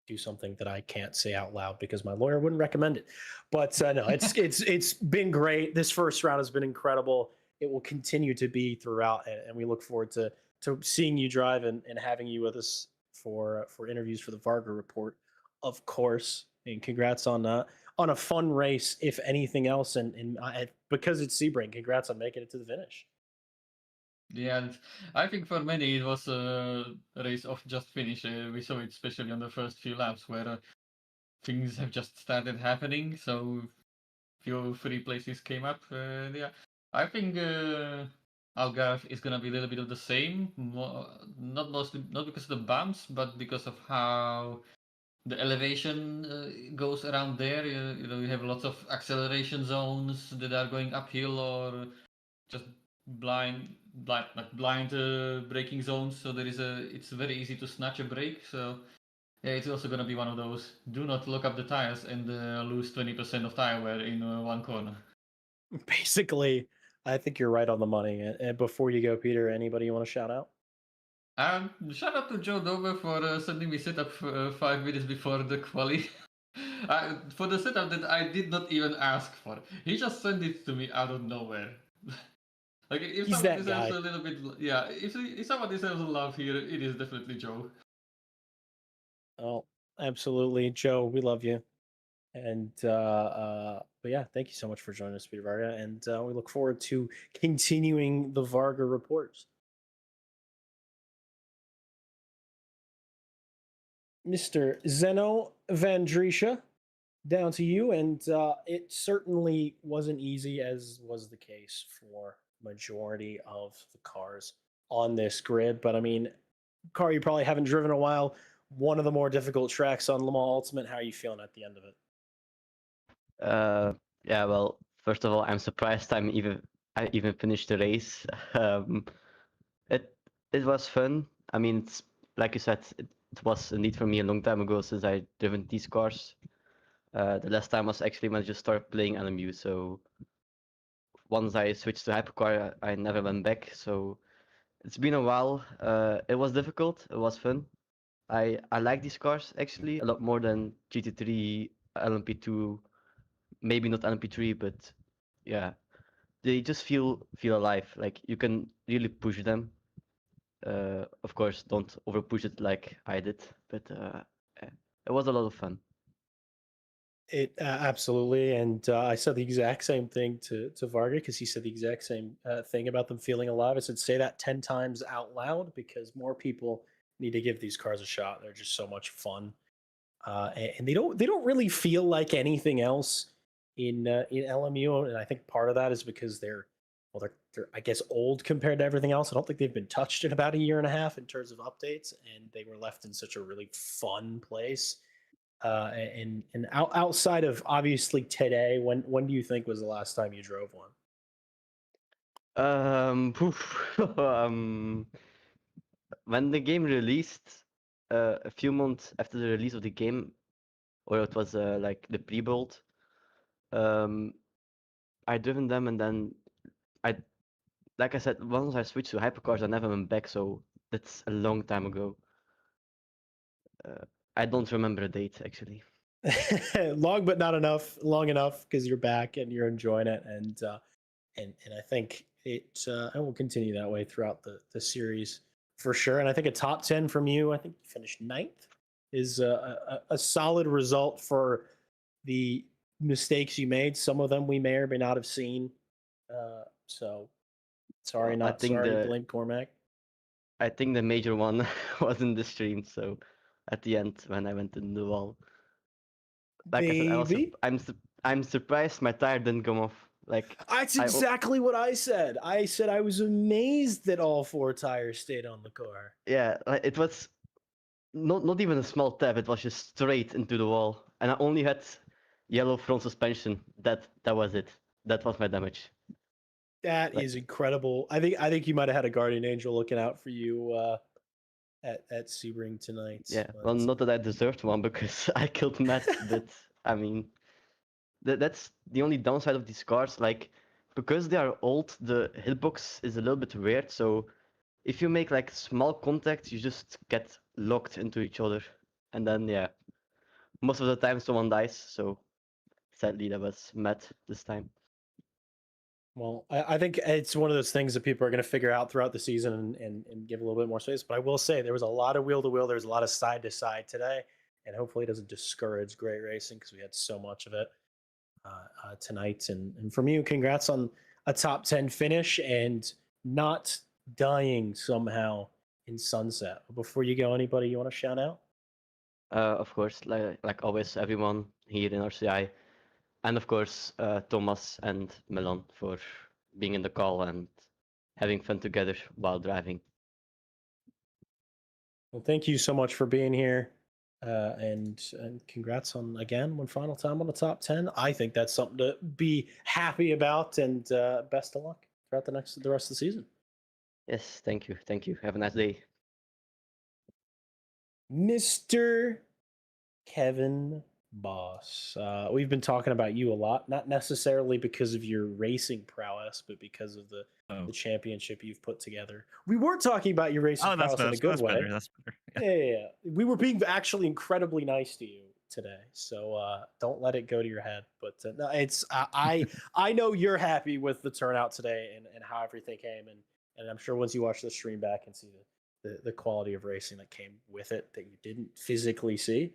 do something that I can't say out loud because my lawyer wouldn't recommend it." But no, it's been great. This first round has been incredible. It will continue to be throughout, and we look forward to seeing you drive and having you with us for interviews for the Varga report, of course. And congrats on a fun race, if anything else, and because it's Sebring, congrats on making it to the finish. Yeah, and I think for many it was a race of just finish. We saw it especially on the first few laps where things have just started happening. So few free places came up. Yeah, I think Algarve is gonna be a little bit of the same. Not because of the bumps, but because of how the elevation goes around there. You have lots of acceleration zones that are going uphill or just blind braking zones. So it's very easy to snatch a brake. So yeah, it's also gonna be one of those. Do not lock up the tires and lose 20% of tire wear in one corner. Basically, I think you're right on the money. And before you go, Peter, anybody you want to shout out? Shout out to Joe Dover for sending me setup 5 minutes before the quali. For the setup that I did not even ask for. He just sent it to me out of nowhere. Like if He's someone that deserves guy. a little bit, yeah. If someone deserves a love here, it is definitely Joe. Oh, absolutely, Joe. We love you. And but yeah, thank you so much for joining us, Peter Varga, and we look forward to continuing the Varga reports. Mr. Zeno Vandrisha, down to you, and it certainly wasn't easy, as was the case for majority of the cars on this grid. But I mean, car you probably haven't driven in a while. One of the more difficult tracks on Le Mans Ultimate. How are you feeling at the end of it? Uh, yeah, well, first of all, I'm surprised I even finished the race. Um, it was fun. I mean, it's like you said, it was a need for me a long time ago since I driven these cars. The last time was actually when I just started playing LMU. So once I switched to hypercar, I never went back. So it's been a while. It was difficult. It was fun. I like these cars actually a lot more than GT3, LMP2, maybe not LMP3, but yeah, they just feel alive. Like you can really push them. Of course, don't over push it like I did, but yeah, it was a lot of fun. It absolutely, and I said the exact same thing to Varga because he said the exact same thing about them feeling alive. I said say that 10 times out loud because more people need to give these cars a shot. They're just so much fun. and they don't really feel like anything else in LMU, and I think part of that is because they're I guess old compared to everything else. I don't think they've been touched in about a year and a half in terms of updates, and they were left in such a really fun place. And outside of obviously today, when do you think was the last time you drove one? When the game released, a few months after the release of the game, or it was like the pre-build, I driven them, and then I, like I said, once I switched to hypercars, I never went back. So that's a long time ago. I don't remember a date actually. Long, but not enough. Long enough because you're back and you're enjoying it, and I think it will continue that way throughout the series for sure. And I think a top 10 from you, I think you finished 9th, is a solid result for the mistakes you made. Some of them we may or may not have seen. So sorry, Well, not sorry to blame Cormac. I think the major one was in the stream. So at the end, when I went in the wall, like I said, I'm surprised my tire didn't come off. Like that's exactly what I said. I said I was amazed that all 4 tires stayed on the car. Yeah, it was not even a small tap. It was just straight into the wall, and I only had yellow front suspension. That was it. That was my damage. That is incredible. I think you might have had a guardian angel looking out for you at Sebring tonight. Yeah, well, not that I deserved one because I killed Matt, but I mean, that's the only downside of these cars. Like, because they are old, the hitbox is a little bit weird. So if you make like small contact, you just get locked into each other, and then yeah, most of the time someone dies. So sadly, that was Matt this time. Well, I think it's one of those things that people are going to figure out throughout the season and give a little bit more space. But I will say there was a lot of wheel to wheel. There was a lot of side to side today, and hopefully it doesn't discourage great racing because we had so much of it tonight. And from you, congrats on a top 10 finish and not dying somehow in Sunset. Before you go, anybody you want to shout out? Of course, like always, everyone here in RCI. And of course, Thomas and Melon for being in the call and having fun together while driving. Well, thank you so much for being here, and congrats on again one final time on the top 10. I think that's something to be happy about, and best of luck throughout the rest of the season. Yes, thank you, Have a nice day, Mr. Kevin Boss. We've been talking about you a lot, not necessarily because of your racing prowess, but because of the championship you've put together. We were talking about your racing prowess in a good way. That's better. Yeah. We were being actually incredibly nice to you today, so don't let it go to your head. But no, it's I know you're happy with the turnout today and how everything came, and I'm sure once you watch the stream back and see the quality of racing that came with it that you didn't physically see,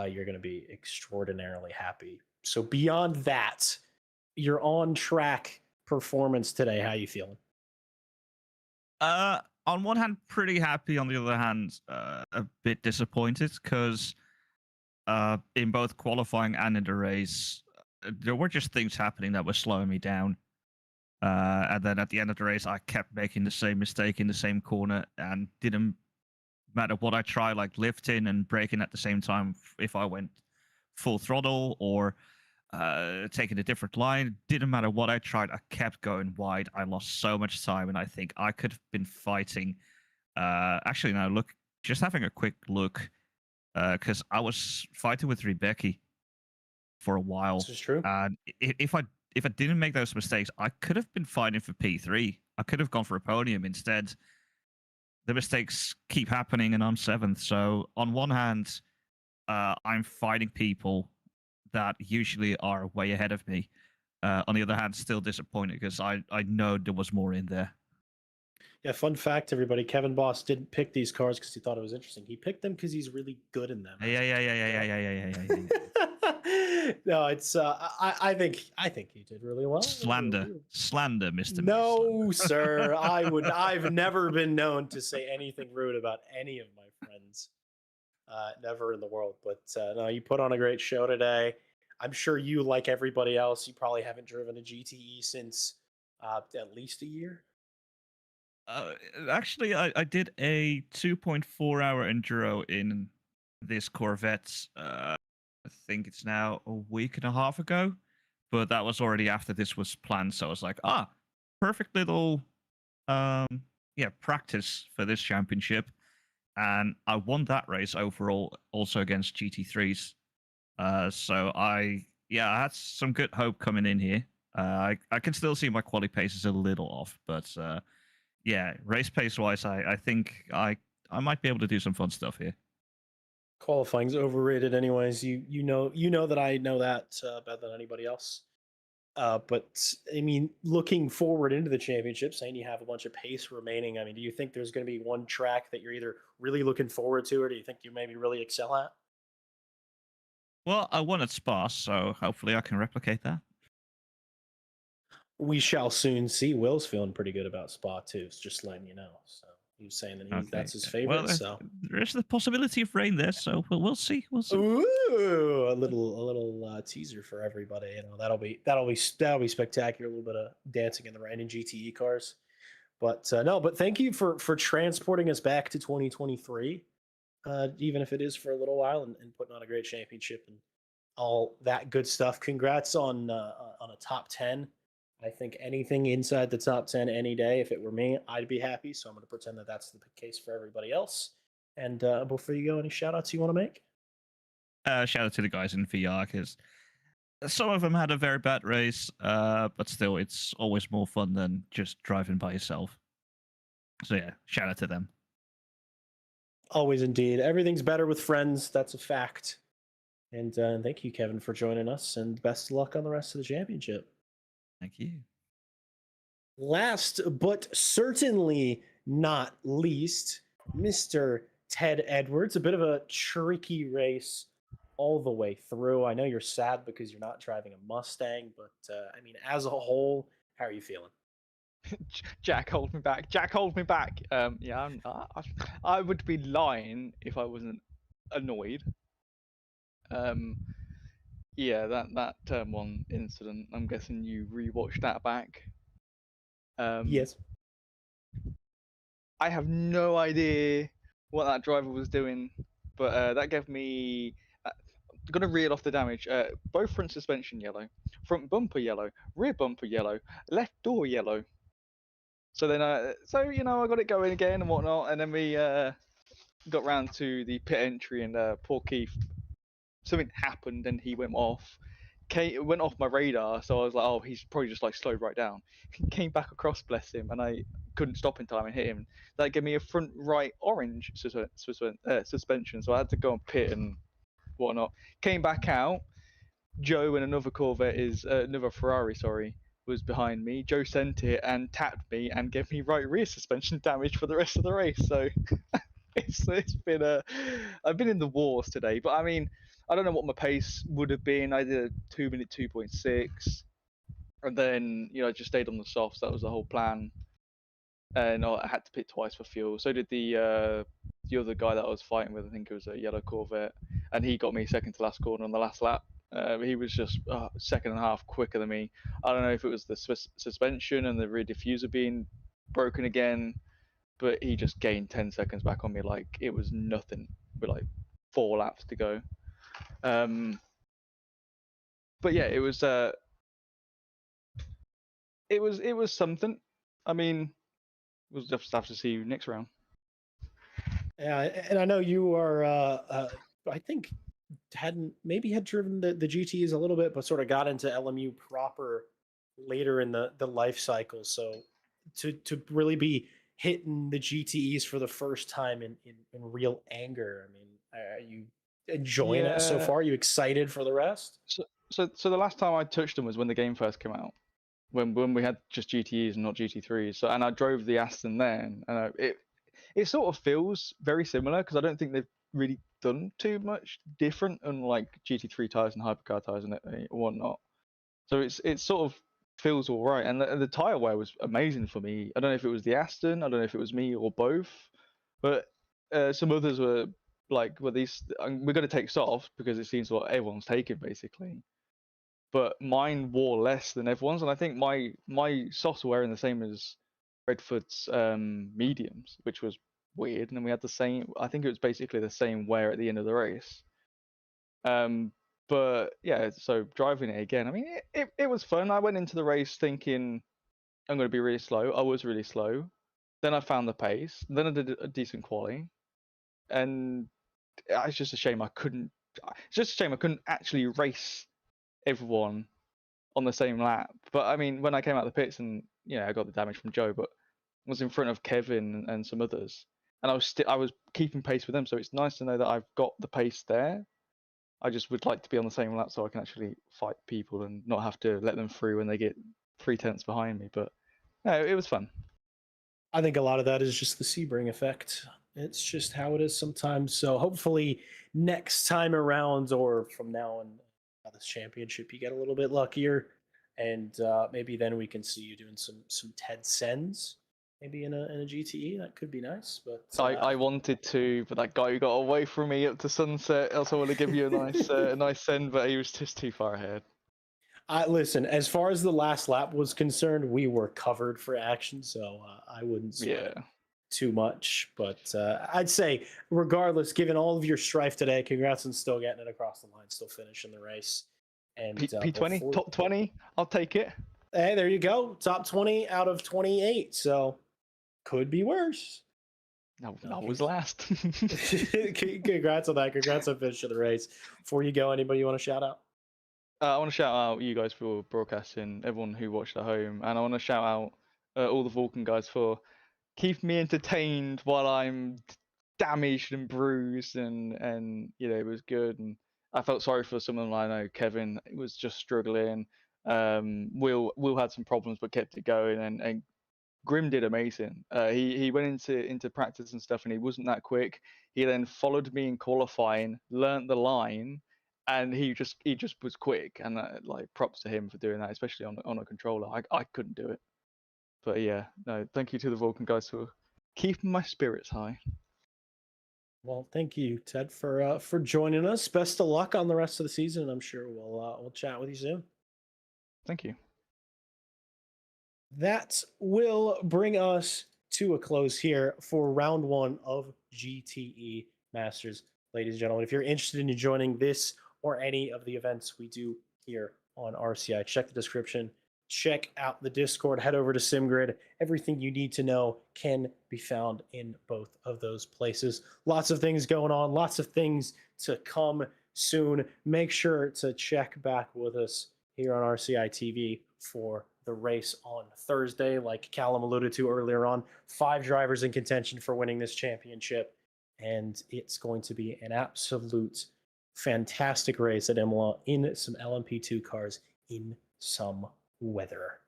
you're going to be extraordinarily happy. So beyond that, your on-track performance today, how you feeling? On one hand, pretty happy. On the other hand, a bit disappointed because in both qualifying and in the race, there were just things happening that were slowing me down. And then at the end of the race, I kept making the same mistake in the same corner, and didn't matter what I tried, like lifting and braking at the same time. If I went full throttle or taking a different line, didn't matter what I tried. I kept going wide. I lost so much time, and I think I could have been fighting. Actually, now look, just having a quick look, because I was fighting with Rebecca for a while. This is true. And if I didn't make those mistakes, I could have been fighting for P3. I could have gone for a podium instead. The mistakes keep happening, and I'm 7th. So on one hand, I'm fighting people that usually are way ahead of me. On the other hand, still disappointed because I know there was more in there. Yeah, fun fact, everybody. Kevin Boss didn't pick these cars because he thought it was interesting. He picked them because he's really good in them. Yeah. No, it's I think he did really well. Slander, Mr. No, sir. I've never been known to say anything rude about any of my friends. Never in the world. But no, you put on a great show today. I'm sure you, like everybody else, you probably haven't driven a GTE since at least a year. Uh, Actually, I did a 2.4 hour enduro in this Corvette. I think it's now a week and a half ago, but that was already after this was planned. So I was like, perfect little, um, yeah, practice for this championship. And I won that race overall, also against GT3s. So I had some good hope coming in here. I can still see my quality pace is a little off, but yeah, race pace wise, I think I might be able to do some fun stuff here. Qualifying's overrated, anyways. You know that I know that better than anybody else. But I mean, looking forward into the championship, saying you have a bunch of pace remaining. I mean, do you think there's going to be one track that you're either really looking forward to, or do you think you maybe really excel at? Well, I won at Spa, so hopefully I can replicate that. We shall soon see. Will's feeling pretty good about Spa too. Just letting you know. So he was saying that that's his favorite. Well, so there is the possibility of rain there, so we'll see. We'll see. ooh, a little teaser for everybody. You know, that'll be spectacular. A little bit of dancing in the rain in GTE cars. But no, but thank you for transporting us back to 2023, even if it is for a little while, and putting on a great championship and all that good stuff. Congrats on a top 10. I think anything inside the top 10 any day, if it were me, I'd be happy. So I'm going to pretend that that's the case for everybody else. And before you go, any shout outs you want to make? Shout out to the guys in VR, because some of them had a very bad race, but still, it's always more fun than just driving by yourself. So yeah, shout out to them. Always indeed. Everything's better with friends. That's a fact. And thank you, Kevin, for joining us. And best of luck on the rest of the championship. Thank you. Last but certainly not least, Mr. Ted Edwards. A bit of a tricky race all the way through. I know you're sad because you're not driving a Mustang, but I mean, as a whole, how are you feeling? Jack, hold me back. Jack, hold me back. Yeah, I would be lying if I wasn't annoyed. Yeah, that turn one incident. I'm guessing you rewatched that back. Yes. I have no idea what that driver was doing, but that gave me. I'm gonna reel off the damage. Both front suspension yellow, front bumper yellow, rear bumper yellow, left door yellow. So then, I got it going again and whatnot, and then we got round to the pit entry, and poor Keith, something happened and he went off. It went off my radar, so I was like, oh, he's probably just like slowed right down. He came back across, bless him, and I couldn't stop in time and hit him. That gave me a front right orange suspension, so I had to go and pit and whatnot. Came back out. Joe and another Corvette another Ferrari, sorry, was behind me. Joe sent it and tapped me and gave me right rear suspension damage for the rest of the race. So it's been I've been in the wars today, but I mean, I don't know what my pace would have been. I did a 2-minute 2.6, and then I just stayed on the softs. That was the whole plan. And I had to pit twice for fuel. So did the other guy that I was fighting with. I think it was a yellow Corvette, and he got me second to last corner on the last lap. He was just second and a half quicker than me. I don't know if it was the suspension and the rear diffuser being broken again, but he just gained 10 seconds back on me like it was nothing with like 4 laps to go. But yeah, it was something. I mean, we'll just have to see you next round. Yeah, and I know you are. I think had driven the GTs a little bit, but sort of got into LMU proper later in the life cycle. So to really be hitting the GTEs for the first time in real anger. I mean, are you enjoying it so far? Are you excited for the rest? So the last time I touched them was when the game first came out, when we had just GTEs and not GT3s. So, and I drove the Aston then, and it sort of feels very similar because I don't think they've really done too much different, unlike GT3 tires and hypercar tires and whatnot. So it sort of feels all right, and the tire wear was amazing for me. I don't know if it was the Aston, I don't know if it was me or both, but some others were like, well, we're going to take softs because it seems what everyone's taking basically. But mine wore less than everyone's, and I think my softs were wearing the same as Redford's mediums, which was weird. And then we had the same. I think it was basically the same wear at the end of the race. But yeah, so driving it again, I mean, it was fun. I went into the race thinking I'm going to be really slow. I was really slow. Then I found the pace. Then I did a decent quali, and it's just a shame I couldn't. It's just a shame I couldn't actually race everyone on the same lap. But I mean, when I came out of the pits and I got the damage from Joe, but was in front of Kevin and some others, and I was keeping pace with them. So it's nice to know that I've got the pace there. I just would like to be on the same lap so I can actually fight people and not have to let them through when they get 3/10 behind me. But no, it was fun. I think a lot of that is just the Sebring effect. It's just how it is sometimes. So hopefully next time around, or from now on this championship, you get a little bit luckier, and maybe then we can see you doing some Ted Sens, maybe in a GTE. That could be nice. But I wanted to, but that guy got away from me up to sunset. Else I would have given you a nice a nice send, but he was just too far ahead. Listen, as far as the last lap was concerned, we were covered for action, so I wouldn't sweat too much. But I'd say, regardless, given all of your strife today, congrats on still getting it across the line, still finishing the race. And P20, top 20, I'll take it. Hey, there you go, top 20 out of 28. So could be worse. No, that was last. Congrats on that. Congrats on finishing the race. Before you go, anybody you want to shout out? I want to shout out you guys for broadcasting, everyone who watched at home, and I want to shout out all the Vulcan guys for keeping me entertained while I'm damaged and bruised, and it was good. And I felt sorry for some of them. I know Kevin was just struggling. Will had some problems but kept it going, and Grim did amazing. He went into practice and stuff, and he wasn't that quick. He then followed me in qualifying, learnt the line. And he just was quick, and like props to him for doing that, especially on a controller. I couldn't do it, but yeah, no, thank you to the Vulcan guys for keeping my spirits high. Well, thank you, Ted, for joining us. Best of luck on the rest of the season, and I'm sure we'll chat with you soon. Thank you. That will bring us to a close here for round 1 of GTE Masters, ladies and gentlemen. If you're interested in joining this or any of the events we do here on RCI, check the description, check out the Discord, head over to SimGrid. Everything you need to know can be found in both of those places. Lots of things going on, lots of things to come soon. Make sure to check back with us here on RCI TV for the race on Thursday. Like Callum alluded to earlier on, 5 drivers in contention for winning this championship, and it's going to be an absolute fantastic race at Imola in some LMP2 cars in some weather.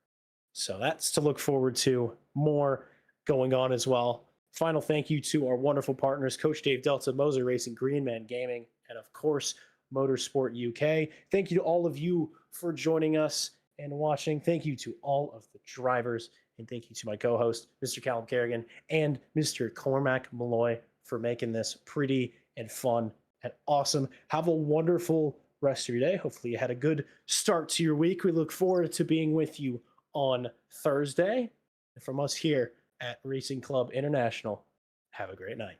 So that's to look forward to. More going on as well. Final thank you to our wonderful partners, Coach Dave Delta, Moser Racing, Greenman Gaming, and of course, Motorsport UK. Thank you to all of you for joining us and watching. Thank you to all of the drivers, and thank you to my co-host, Mr. Callum Kerrigan, and Mr. Cormac Malloy for making this pretty and fun and awesome. Have a wonderful rest of your day. Hopefully you had a good start to your week. We look forward to being with you on Thursday. And from us here at Racing Club International, have a great night.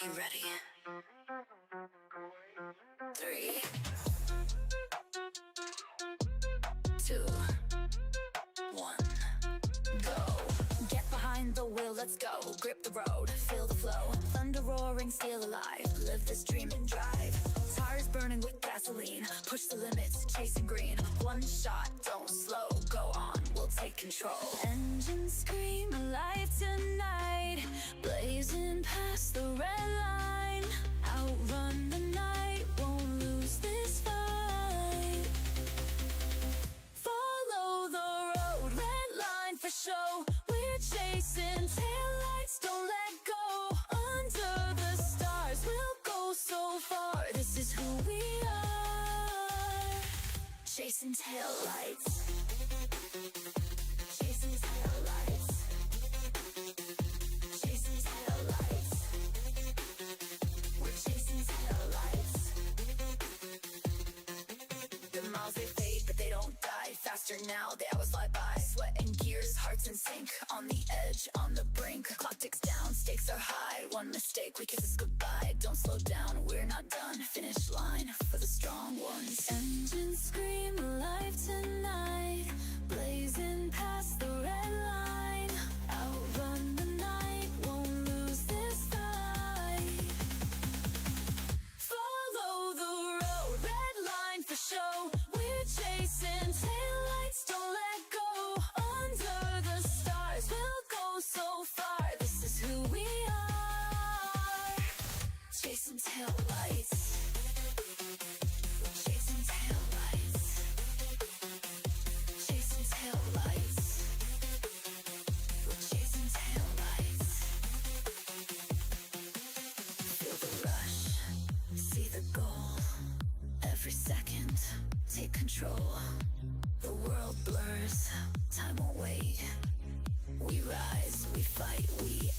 You ready? 3, 2, 1, go. Get behind the wheel, let's go. Grip the road, feel the flow. Thunder roaring, still alive. Live this dream and drive. Tires burning with gasoline. Push the limits, chasing green. One shot, don't slow. Go on, we'll take control. Engines scream alive tonight. Blazing past the red line. Outrun the night, won't lose this fight. Follow the road, red line for show. We're chasing taillights, don't let go. Under the stars, we'll go so far. This is who we are. Chasing taillights. Chasing taillights. Chasing taillights. faster now, the hours fly by. Sweat and gears, hearts in sync, on the edge, on the brink. Clock ticks down, stakes are high. One mistake, we kiss us goodbye. Don't slow down, we're not done. Finish line for the strong ones. Engines scream alive tonight, blazing past the red line. Outrun the night, won't lose this fight. Follow the road, red line for show. We're chasing taillights, don't let go. Under the stars, we'll go so far. This is who we are. Chasing taillights. Chasing taillights. Chasing taillights. We're chasing taillights. Feel the rush, see the goal. Every second, take control. The world blurs, time won't wait. We rise, we fight, we